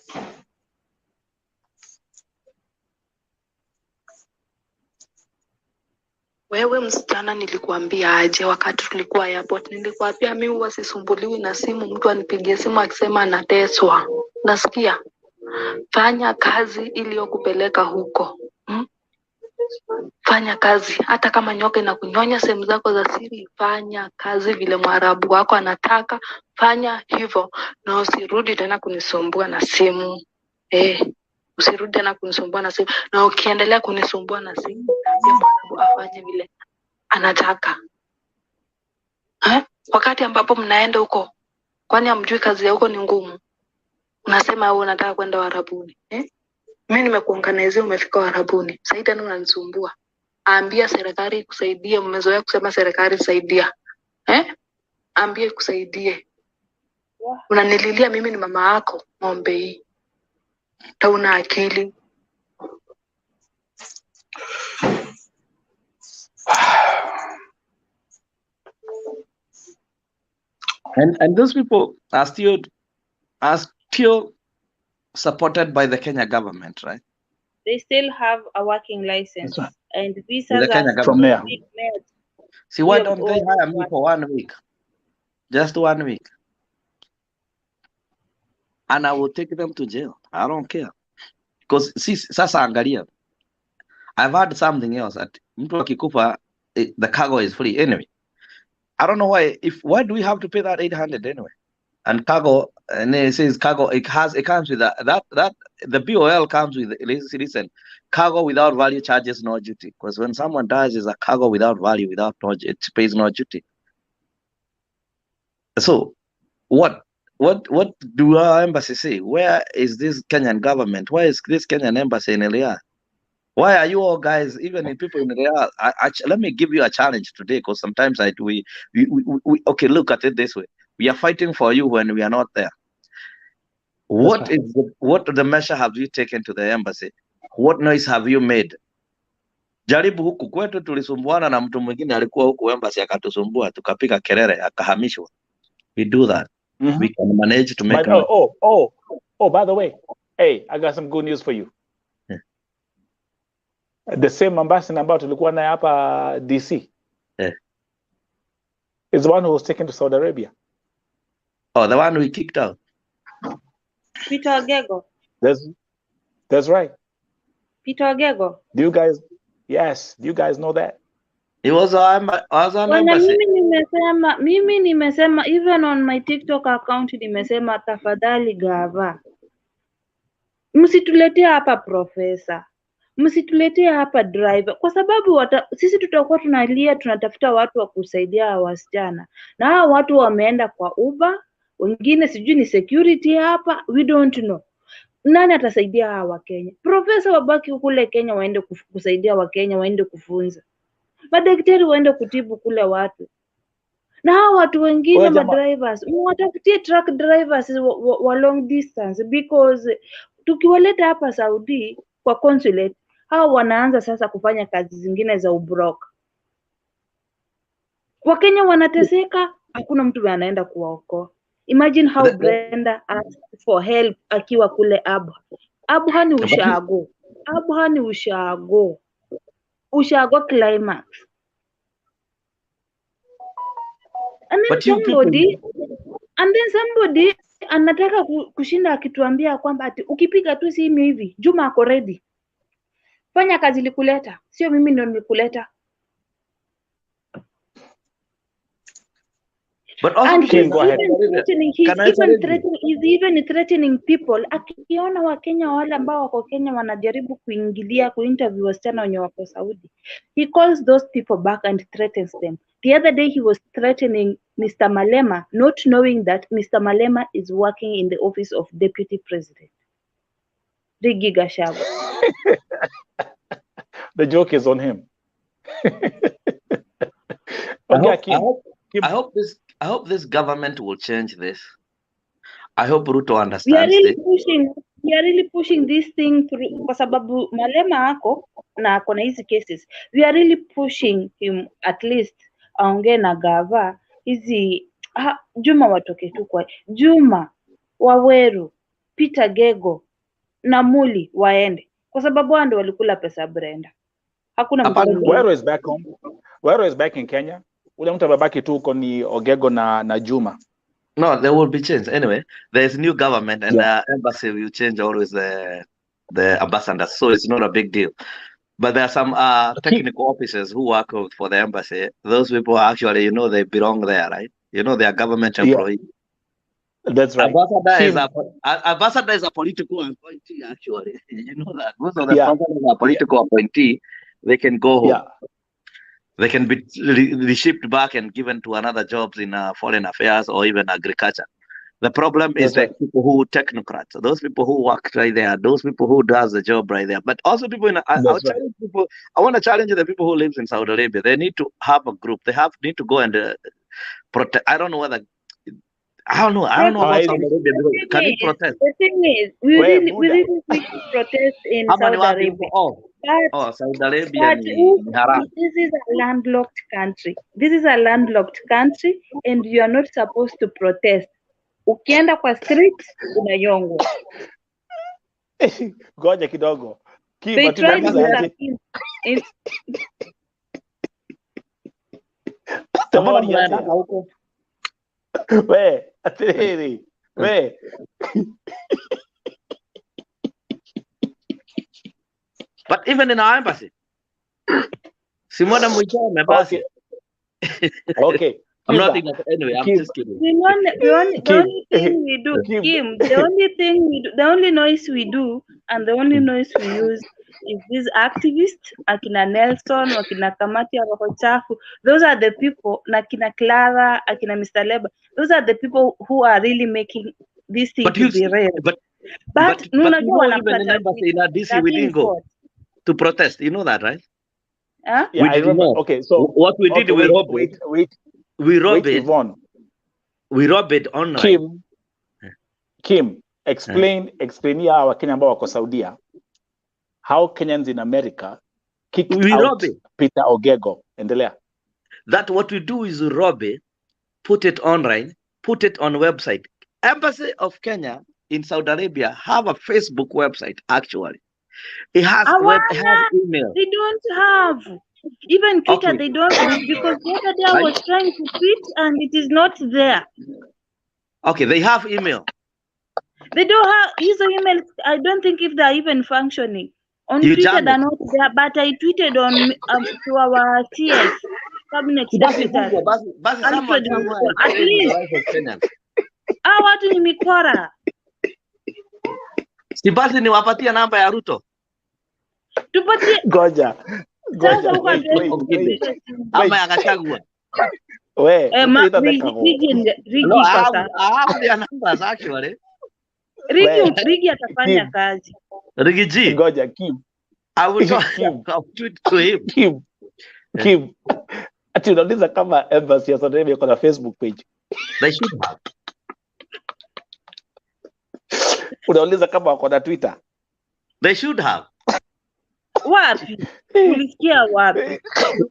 Wewe msichana, nilikuambia aje wakati tulikuwa airport? Nilikuambia mimi huwa sisumbuliwi na simu, mtu anipigie simu akisema anateswa. Nasikia? Fanya kazi iliyokupeleka huko. Fanya kazi, hata kama nyoka inakunyonya sehemu zako za siri, fanya kazi vile Mwarabu wako anataka, fanya hivyo na usirudi tena kunisumbua na simu. Usirudi tena kunisumbua na simu. Na ukiendelea kunisumbua na simu, naambia mwanangu afanye vile anataka. Wakati ambapo mnaenda huko, kwani hamjui kazi ya huko ni ngumu? Unasema wewe unataka kwenda Warabuni. Mimi nimekuanganizia umefika Warabuni. Sasa tena unanisumbua. Ambia serikali ikusaidie, mmezoea kusema serikali saidia. Ambia ikusaidie. Unanililia mimi ni mama yako, ng'ombe hii. Hauna akili. And those people are still supported by the Kenya government, right? They still have a working license and visas are from there. See, why don't they hire me for 1 week? Just 1 week. And I will take them to jail. I don't care. Because see, sasa angalia. I've heard something else that mtu akikufa, the cargo is free anyway. I don't know why do we have to pay that 800 anyway? And cargo, and it says cargo, it comes with that the BOL comes with, listen, cargo without value charges no duty. Because when someone dies, is a cargo without value, it pays no duty. So what do our embassy say? Where is this Kenyan government? Where is this Kenyan embassy in Riyadh? Why are you all guys, even in people in Riyadh? Let me give you a challenge today, because sometimes we okay, look at it this way. We are fighting for you when we are not there. What the measure have you taken to the embassy? What noise have you made? Jaribu huku kwetu tulisumbuana na mtu mwingine alikuwa huku embassy akatusumbua, tukapiga kelele, akahamishwa. We do that. We can manage to make by the way, hey, I got some good news for you. The same ambassador ambao tulikuwa naye hapa DC is the one who was taken to Saudi Arabia. Oh, the one we kicked out. Peter Ogego. That's right. Peter Ogego. Do you guys know that? He was an embassy. Mimi nimesema even on my TikTok account nimesema tafadhali gava. Msituletee hapa profesa. Msituletee hapa driver, kwa sababu sisi tutakuwa tunalia, tunatafuta watu wa kusaidia wasichana, na hao watu wameenda kwa Uber, wengine sijui ni security hapa, we don't know. Nani atasaidia hawa Wakenya? Profesa wabaki kule Kenya waende kusaidia Wakenya, waende kufunza. Madaktari waende kutibu kule watu. Na hao watu wengine madrivers, mwatafutie truck drivers wa long distance, because tukiwaleta hapa Saudi kwa consulate, hao wanaanza sasa kufanya kazi zingine za ubroka. Wakenya wanateseka, hakuna mtu anaenda kuwaokoa. Imagine how Brenda asked for help akiwa kule Abha. Abha ni ushago. Abha ni ushago. Ushago climax. And then somebody anataka kushinda akituambia kwamba ati ukipiga tu simu hivi, Juma ako ready. Fanya kazi likuleta, sio mimi ndio nilikuleta. But also and he's even threatening people. Akiona Wakenya wale ambao wako Kenya wanajaribu kuingilia kuinterview wasichana wenye wako Saudi, he calls those people back and threatens them. The other day he was threatening Mr. Malema, not knowing that Mr. Malema is working in the office of Deputy President Rigathi Gachagua. The joke is on him. I hope this government will change this. I hope Ruto understands we are really pushing this thing through, kwa sababu Malema ako na ako na hizi cases. We are really pushing him at least aongee na gava hizi. Juma watoke tu kwa Juma, Waweru, Peter Gego na Muli waende, kwa sababu wao ndio walikula pesa Brenda. Hakuna mtu. Waweru is back home. Waweru is back in Kenya. Ule mtu ababaki tu uko ni Ogego na Juma. No, there will be change. Anyway, there's new government and the embassy will change always the ambassadors. So it's not a big deal. But there are some technical officers who work for the embassy. Those people actually, they belong there, right? They are government employees. That's right. Ambassador is a political appointee, actually. You know that. Most of the Yeah. presidents are political appointee. They can go home. Yeah. They can be reshipped back and given to another jobs in foreign affairs or even agriculture. The problem is That's the people who technocrats, those people who work right there, those people who does the job right there. But also people I want to challenge the people who live in Saudi Arabia. They need to have a group. They need to go and protest. I don't know about Saudi Arabia. Can you protest? The thing is, we really need to protest in Saudi Arabia. Saudi Arabia. This is a landlocked country. This is a landlocked country, and you are not supposed to protest. Ukienda kwa street unayongwa. Goja kidogo. They tried to But even in our embassy, Simona Mujame embassy. Okay. I'm not thinking anyway. I'm just kidding. The only thing we do, Kim, the only noise we do, and the only noise we use is these activists, akina Nelson, akina Kamati ya Roho Chafu. Those are the people, akina Clara, akina Mr. Leba. Those are the people who are really making this thing to be real. But even in embassy in DC, we didn't go to protest. You know that, right? Huh? Yeah, I remember. Okay, so what we did, we robbed it. We robbed it. We robbed it online. Kim, explain ya Wakenya ambao wako Saudia how Kenyans in America kicked out Peter Ogego. Endelea. That what we do is rob it, put it online, put it on website. Embassy of Kenya in Saudi Arabia have a Facebook website, actually. It has email. They don't have. Even Twitter, they don't have, because the other day I was trying to tweet and it is not there. Okay, they have email. They don't have user emails. I don't think if they're even functioning. On Twitter, they're not there, but I tweeted on to our TS, Cabinet Secretary. At least. Watu ni mikora. Si basi niwapatia namba ya Ruto. Tupatie. Goja. Ama ya Gachagua. I have their numbers actually. Rigi atafanya kazi. Rigi G. Goja, Kim. I will tweet to him. Kim. Ati unauliza kama embassy ya Saudi Arabia iko na Facebook page. They should have. Unauliza kama wako na Twitter. They should have. Wapi?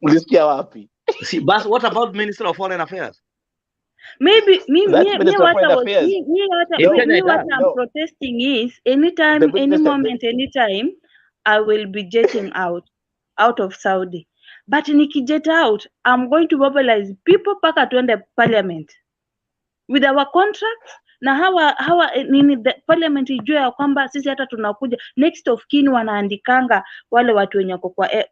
Ulisikia wapi? See, but what about Minister of Foreign Affairs? Maybe what I'm protesting is anytime, any moment, anytime I will be jetting out of Saudi. But nikijet out, I'm going to mobilize people paka tuende parliament with our contracts. Na hawa nini the parliament ijue ya kwamba sisi hata tunakuja next of kin wanaandikanga wale watu wenye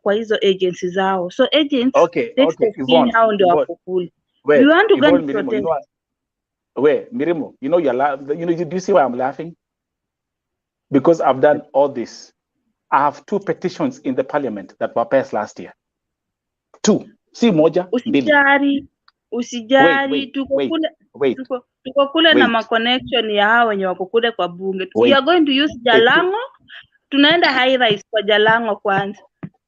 kwa hizo agencies zao. So agents next of kin hao ndio wakukuli. You want to go and protest. Mirimo, you know do you see why I'm laughing? Because I've done all this. I have 2 petitions in the parliament that were passed last year. 2. Si moja, Usijari tuko kule na ma connection ya hao wenye wako kule kwa bunge. We are going to use Jalango. Tunaenda high rise kwa Jalango kwanza.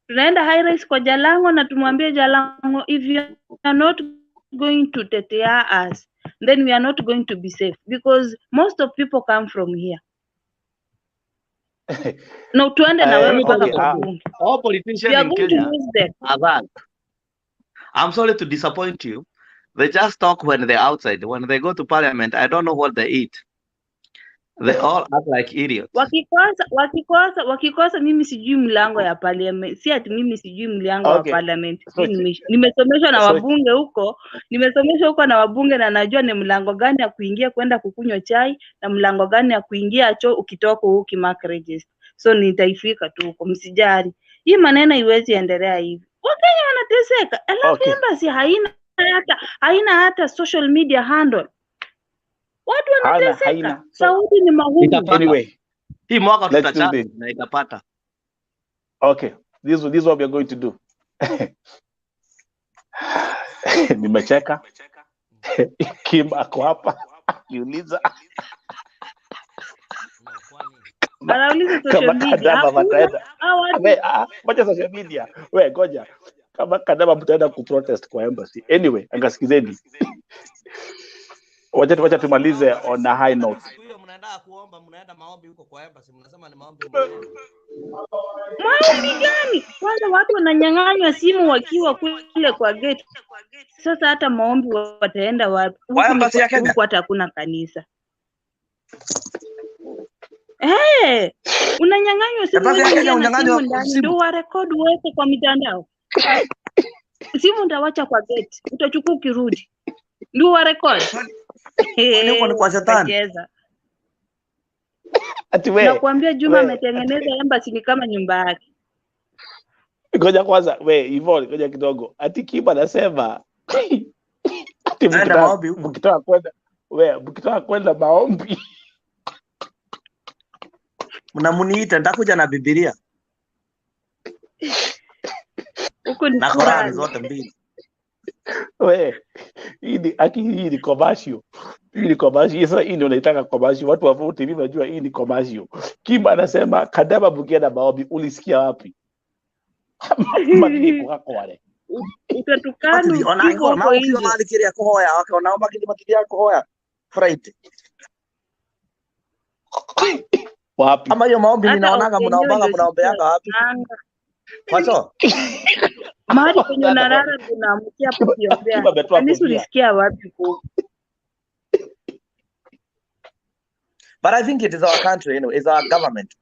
Tunaenda high rise kwa Jalango na tumwambie Jalango, if you are not going to tetea us, then we are not going to be safe, because most of people come from here. No, tuende na wewe mpaka kwa bunge. All politicians in Kenya are that. I'm sorry to disappoint you. They just talk when they're outside. When they go to parliament, I don't know what they eat. They all act like idiots. Wakikosa mimi sijui mlango ya parliament. Si ati mimi sijui mlango wa parliament. Nimesomeshwa na wabunge huko. Nimesomeshwa huko na wabunge na najua ni mlango gani ya kuingia kwenda kukunywa chai na mlango gani ya kuingia choo ukitoka huko mark register. So nitaifika tu huko, msijari. Hii maneno iwezi endelea hivi. Wakenya wanateseka. Alafu embassy haina hata social media handle. Watu wanateseka. haina. Saudi ni mahuru. Itapata. Anyway, Hii mwaka let's do tutachana this. na itapata. Okay, this is what we are going to do. Nimecheka. Kim ako hapa. Niuliza. Anauliza social media. Kadaba mtaenda. Wacha social media. We ngoja. Kama Kadaba mtaenda kuprotest kwa embassy. Anyway, angasikizeni. Wacha tumalize on a high note. Hiyo mnaenda kuomba, mnaenda maombi huko kwa embassy, mnasema ni maombi. Maombi gani? Kwanza watu wananyang'anywa simu wakiwa kule kwa gate. Sasa hata maombi wataenda wapi? Kwa embassy ya Kenya? Huko hata hakuna kanisa. Unanyang'anywa simu ndani ndio wa record wote kwa mitandao. Simu ndawacha kwa gate. Utachukua ukirudi. Ndio wa record. Niko ni kwa shetani. Ati wewe. Nakwambia Juma ametengeneza embassy ni kama nyumba yake. Ngoja kwanza Yvonne, ngoja kidogo. Ati Kiba anasema ati mkitoka kwenda maombi. Mnamuniita nitakuja na Biblia. Huko ni na Qur'an zote mbili. Hii ni commercial. Hii ni commercial. Sasa hii ndio unaitaka commercial. Watu wa vote hivi wanajua hii ni commercial. Kiba anasema Kadaba bukienda maombi, ulisikia wapi? Madini kwa wale. Utatukana uko na hiyo mali kile ya kuhoya, wanaomba kile matili ya kuhoya. Friday. Wapi? Ama hiyo maombi ninaonaga mnaombeanga wapi? Kwacho? Mahali kwenye unalala tunaamkia hapo kiombea. Kanisa ulisikia wapi huko? But I think it is our country, it's our government.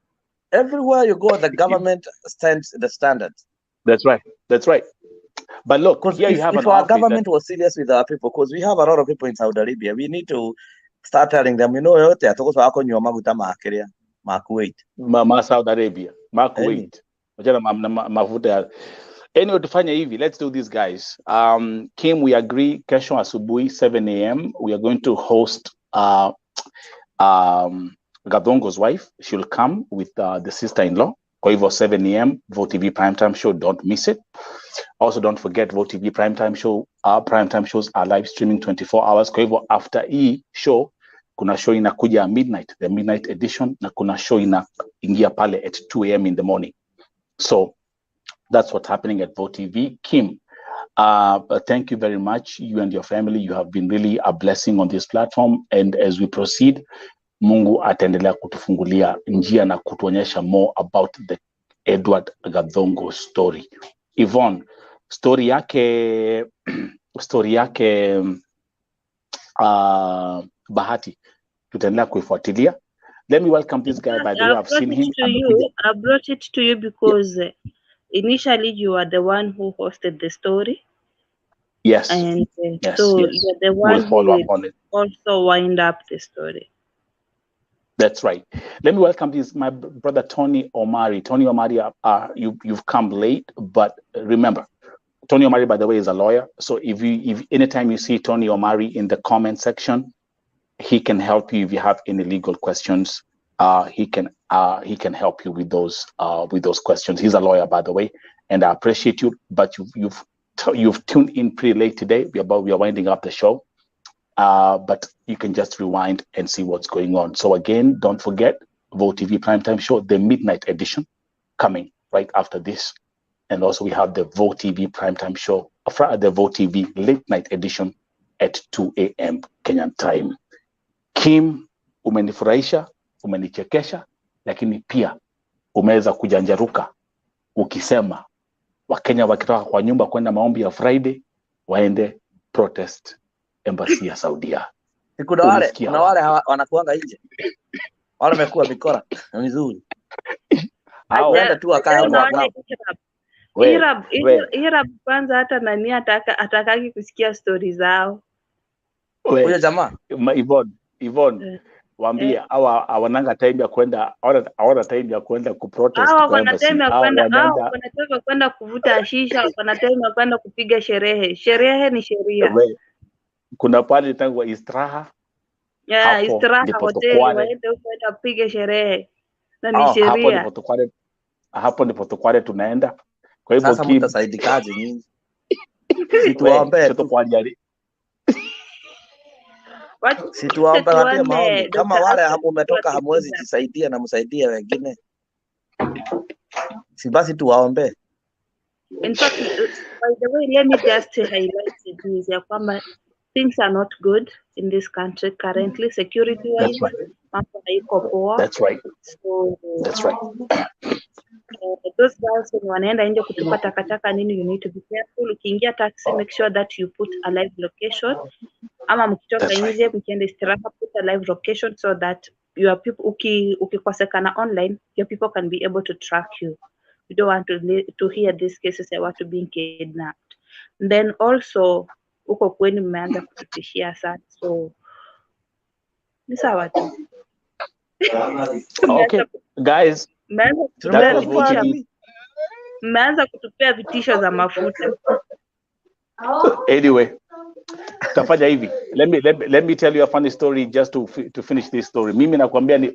Everywhere you go, the government stands the standards. That's right. But look, here you have if our government was serious with our people, because we have a lot of people in Saudi Arabia, we need to start telling them, yote atoko wako nywa maguta maakiria, Kuwait. Saudi Arabia, Kuwait. Wajana mafuta ya. Anyway, tufanye hivi. Let's do this, guys. Kim, we agree, kesho asubuhi 7 a.m. we are going to host Gathungu'S wife. She'll come with the sister-in-law. Kwa hivyo 7 a.m. VOTV Primetime Show. Don't miss it. Also, don't forget VOTV Primetime Show. Our Primetime shows are live streaming 24 hours. Kwa hivyo after hii show, kuna show inakuja midnight, the midnight edition, na kuna show inaingia pale at 2 a.m. in the morning. So that's what's happening at VOTV. Kim, thank you very much. You and your family, you have been really a blessing on this platform. And as we proceed, Mungu ataendelea kutufungulia njia na kutuonyesha more about the Edward Gathungu story. Yvonne, story yake Bahati, tutaendelea kuifuatilia. Let me welcome this guy, by the way. I've seen him. I brought it to you because initially you are the one who hosted the story. Yes. And yes, so yes. you're the one We'll follow up on it. Also wind up the story. That's right. Let me welcome my brother Tony Omari. Tony Omari, you've come late, but remember, Tony Omari, by the way, is a lawyer. So if anytime you see Tony Omari in the comment section, he can help you if you have any legal questions. He can help you with those questions. He's a lawyer, by the way, and I appreciate you. But you've tuned in pretty late today. We are winding up the show. But you can just rewind and see what's going on. So again, don't forget VOTV Primetime Show, the midnight edition, coming right after this. And also we have the VOTV Primetime Show, the VOTV Late Night Edition at 2 a.m. Kenyan time. Kim, umenifurahisha, umenichekesha, lakini pia umeweza kujanjaruka ukisema Wakenya wakitoka kwa nyumba kwenda maombi ya Friday waende protest embassy ya Saudia. Kuna wale wanakuanga nje. Wale wamekuwa mikora mizuri. Hao waenda tu akae hapo. Irab kwanza hata nani atakaki kusikia story zao. Huyo jamaa Yvonne waambie hawananga time ya kwenda kuprotest kwa embassy. Wanataka kwenda kuvuta shisha, wanataka kwenda kupiga sherehe. Sherehe ni sheria. Kuna pale tangu istiraha Yeah, hapo istiraha ndipo hoteli, tukware. waende huko apige sherehe. Na ni sheria. Hapo ndipo tukware tunaenda. Kwa hivyo Sasa mtasaidikaje nyinyi? Situombe tu. Situombe watie maombi. Kama wale hapo umetoka hamwezi jisaidia na msaidie wengine. Si basi tuwaombe. In fact, by the way, let me just highlight this ya kwamba things are not good in this country currently, security wise. Mambo haiko poa. That's right. So, that's right. Those guys when wanaenda nje kutupa takataka nini, you need to be careful. Ukiingia taxi, make sure that you put a live location. Ama mkitoka nje mkienda istiraha, put a live location so that your people ukikosekana online, your people can be able to track you. We don't want to hear these cases ya watu being kidnapped. Then also huko kwenu mmeanza kututishia sana, so ni sawa tu. Okay, guys, mmeanza kutupea vitisho za mafuta. Anyway, tafanya hivi. Let me tell you a funny story just to finish this story. Mimi nakwambia ni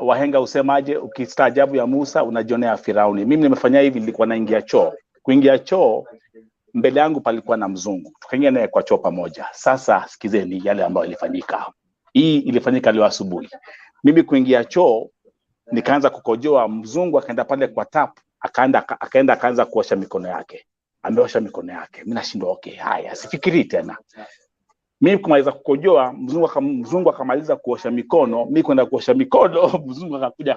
wahenga usemaje, ukistaajabu ya Musa unajionea Firauni. Mimi nimefanya hivi, nilikuwa naingia choo. Kuingia choo mbele yangu palikuwa na mzungu. Tukaingia naye kwa choo pamoja. Sasa sikizeni yale ambayo ilifanyika. Hii ilifanyika leo asubuhi. Mimi kuingia choo nikaanza kukojoa, mzungu akaenda pale kwa tap, akaanza kuosha mikono yake. Ameosha mikono yake. Mimi nashindwa okay, haya sifikiri tena. Mimi kumaliza kukojoa, mzungu akamaliza kuosha mikono, mimi kwenda kuosha mikono, mzungu akakuja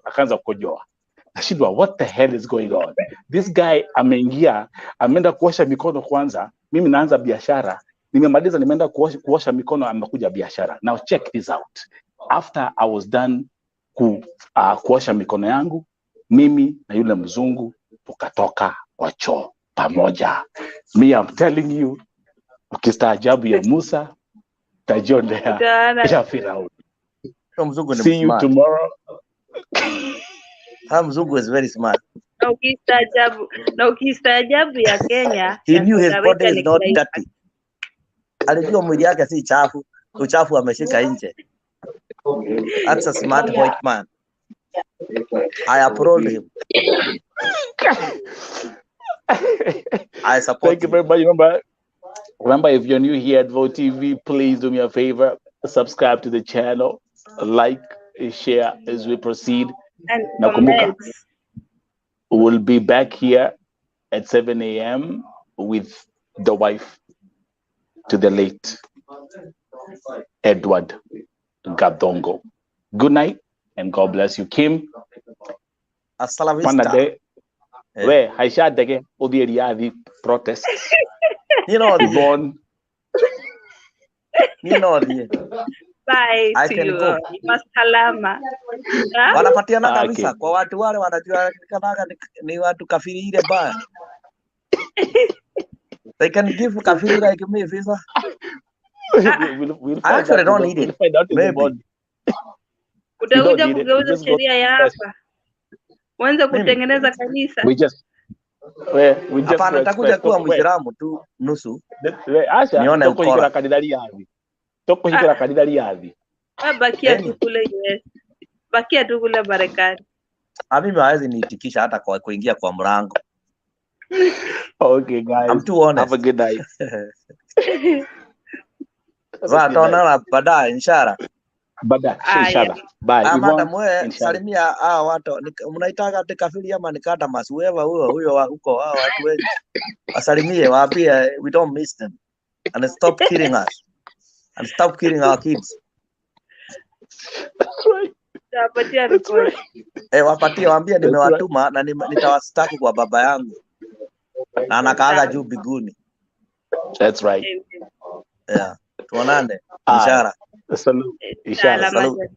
akaanza kukojoa. Nashindwa what the hell is going on? This guy ameingia, ameenda kuosha mikono kwanza, mimi naanza biashara. Nimemaliza nimeenda kuosha mikono, amekuja biashara. Now check this out. After I was done kuosha mikono yangu, mimi na yule mzungu tukatoka kwa choo pamoja. Me, I'm telling you, ukistaajabu ya Musa tajionea ya Firauni. See you tomorrow. Mzungu is very smart. Na ukistaajabu ya Kenya, he knew his body is not dirty. Alijua mwili yake si chafu, uchafu ameshika nje. That's a smart white man. I applaud him. I support. Thank you very much. Remember, if you're new here at Vote TV, please do me a favor, subscribe to the channel, like, share as we proceed. And Nakumbuka, we'll be back here at 7 a.m. with the wife to the late Edward Gathungu. Good night and God bless you. Kim, hasta la vista. We, haisha dege odieriadi protests. You know, Yvonne. You know, bye I to you. Masalama. Wanapatiana kabisa kwa watu wale wanajua kanaga ni watu kafiri ile baya. They can give kafiri like me visa. We'll I actually don't need it. Maybe. Utakuja kugeuza sheria ya hapa. Mwanza kutengeneza kanisa. We just hapana, nitakuja kuwa Muislamu tu nusu. Nione ukora kadidali yavi. Toko hikira kadidali yavi. Bakia tu kule US. Bakia tu kule Marekani. Mimi hawezi niitikisha hata kwa kuingia kwa mlango. Okay guys. I'm too honest. Have a good night. Tutaonana baadaye inshallah. Inshallah. Bye. Madam wewe salimia watu mnaitaka kafiri ama nikata masueva huyo huko watu wengi. Wasalimie waambie we don't miss them and stop killing us and stop killing our kids. Tapatia record. Wapatie waambie nimewatuma na nitawastaki kwa baba yangu. Na anakaaga juu biguni. That's right. Yeah. Tuonane. Inshallah. Salute. Inshallah. Salute.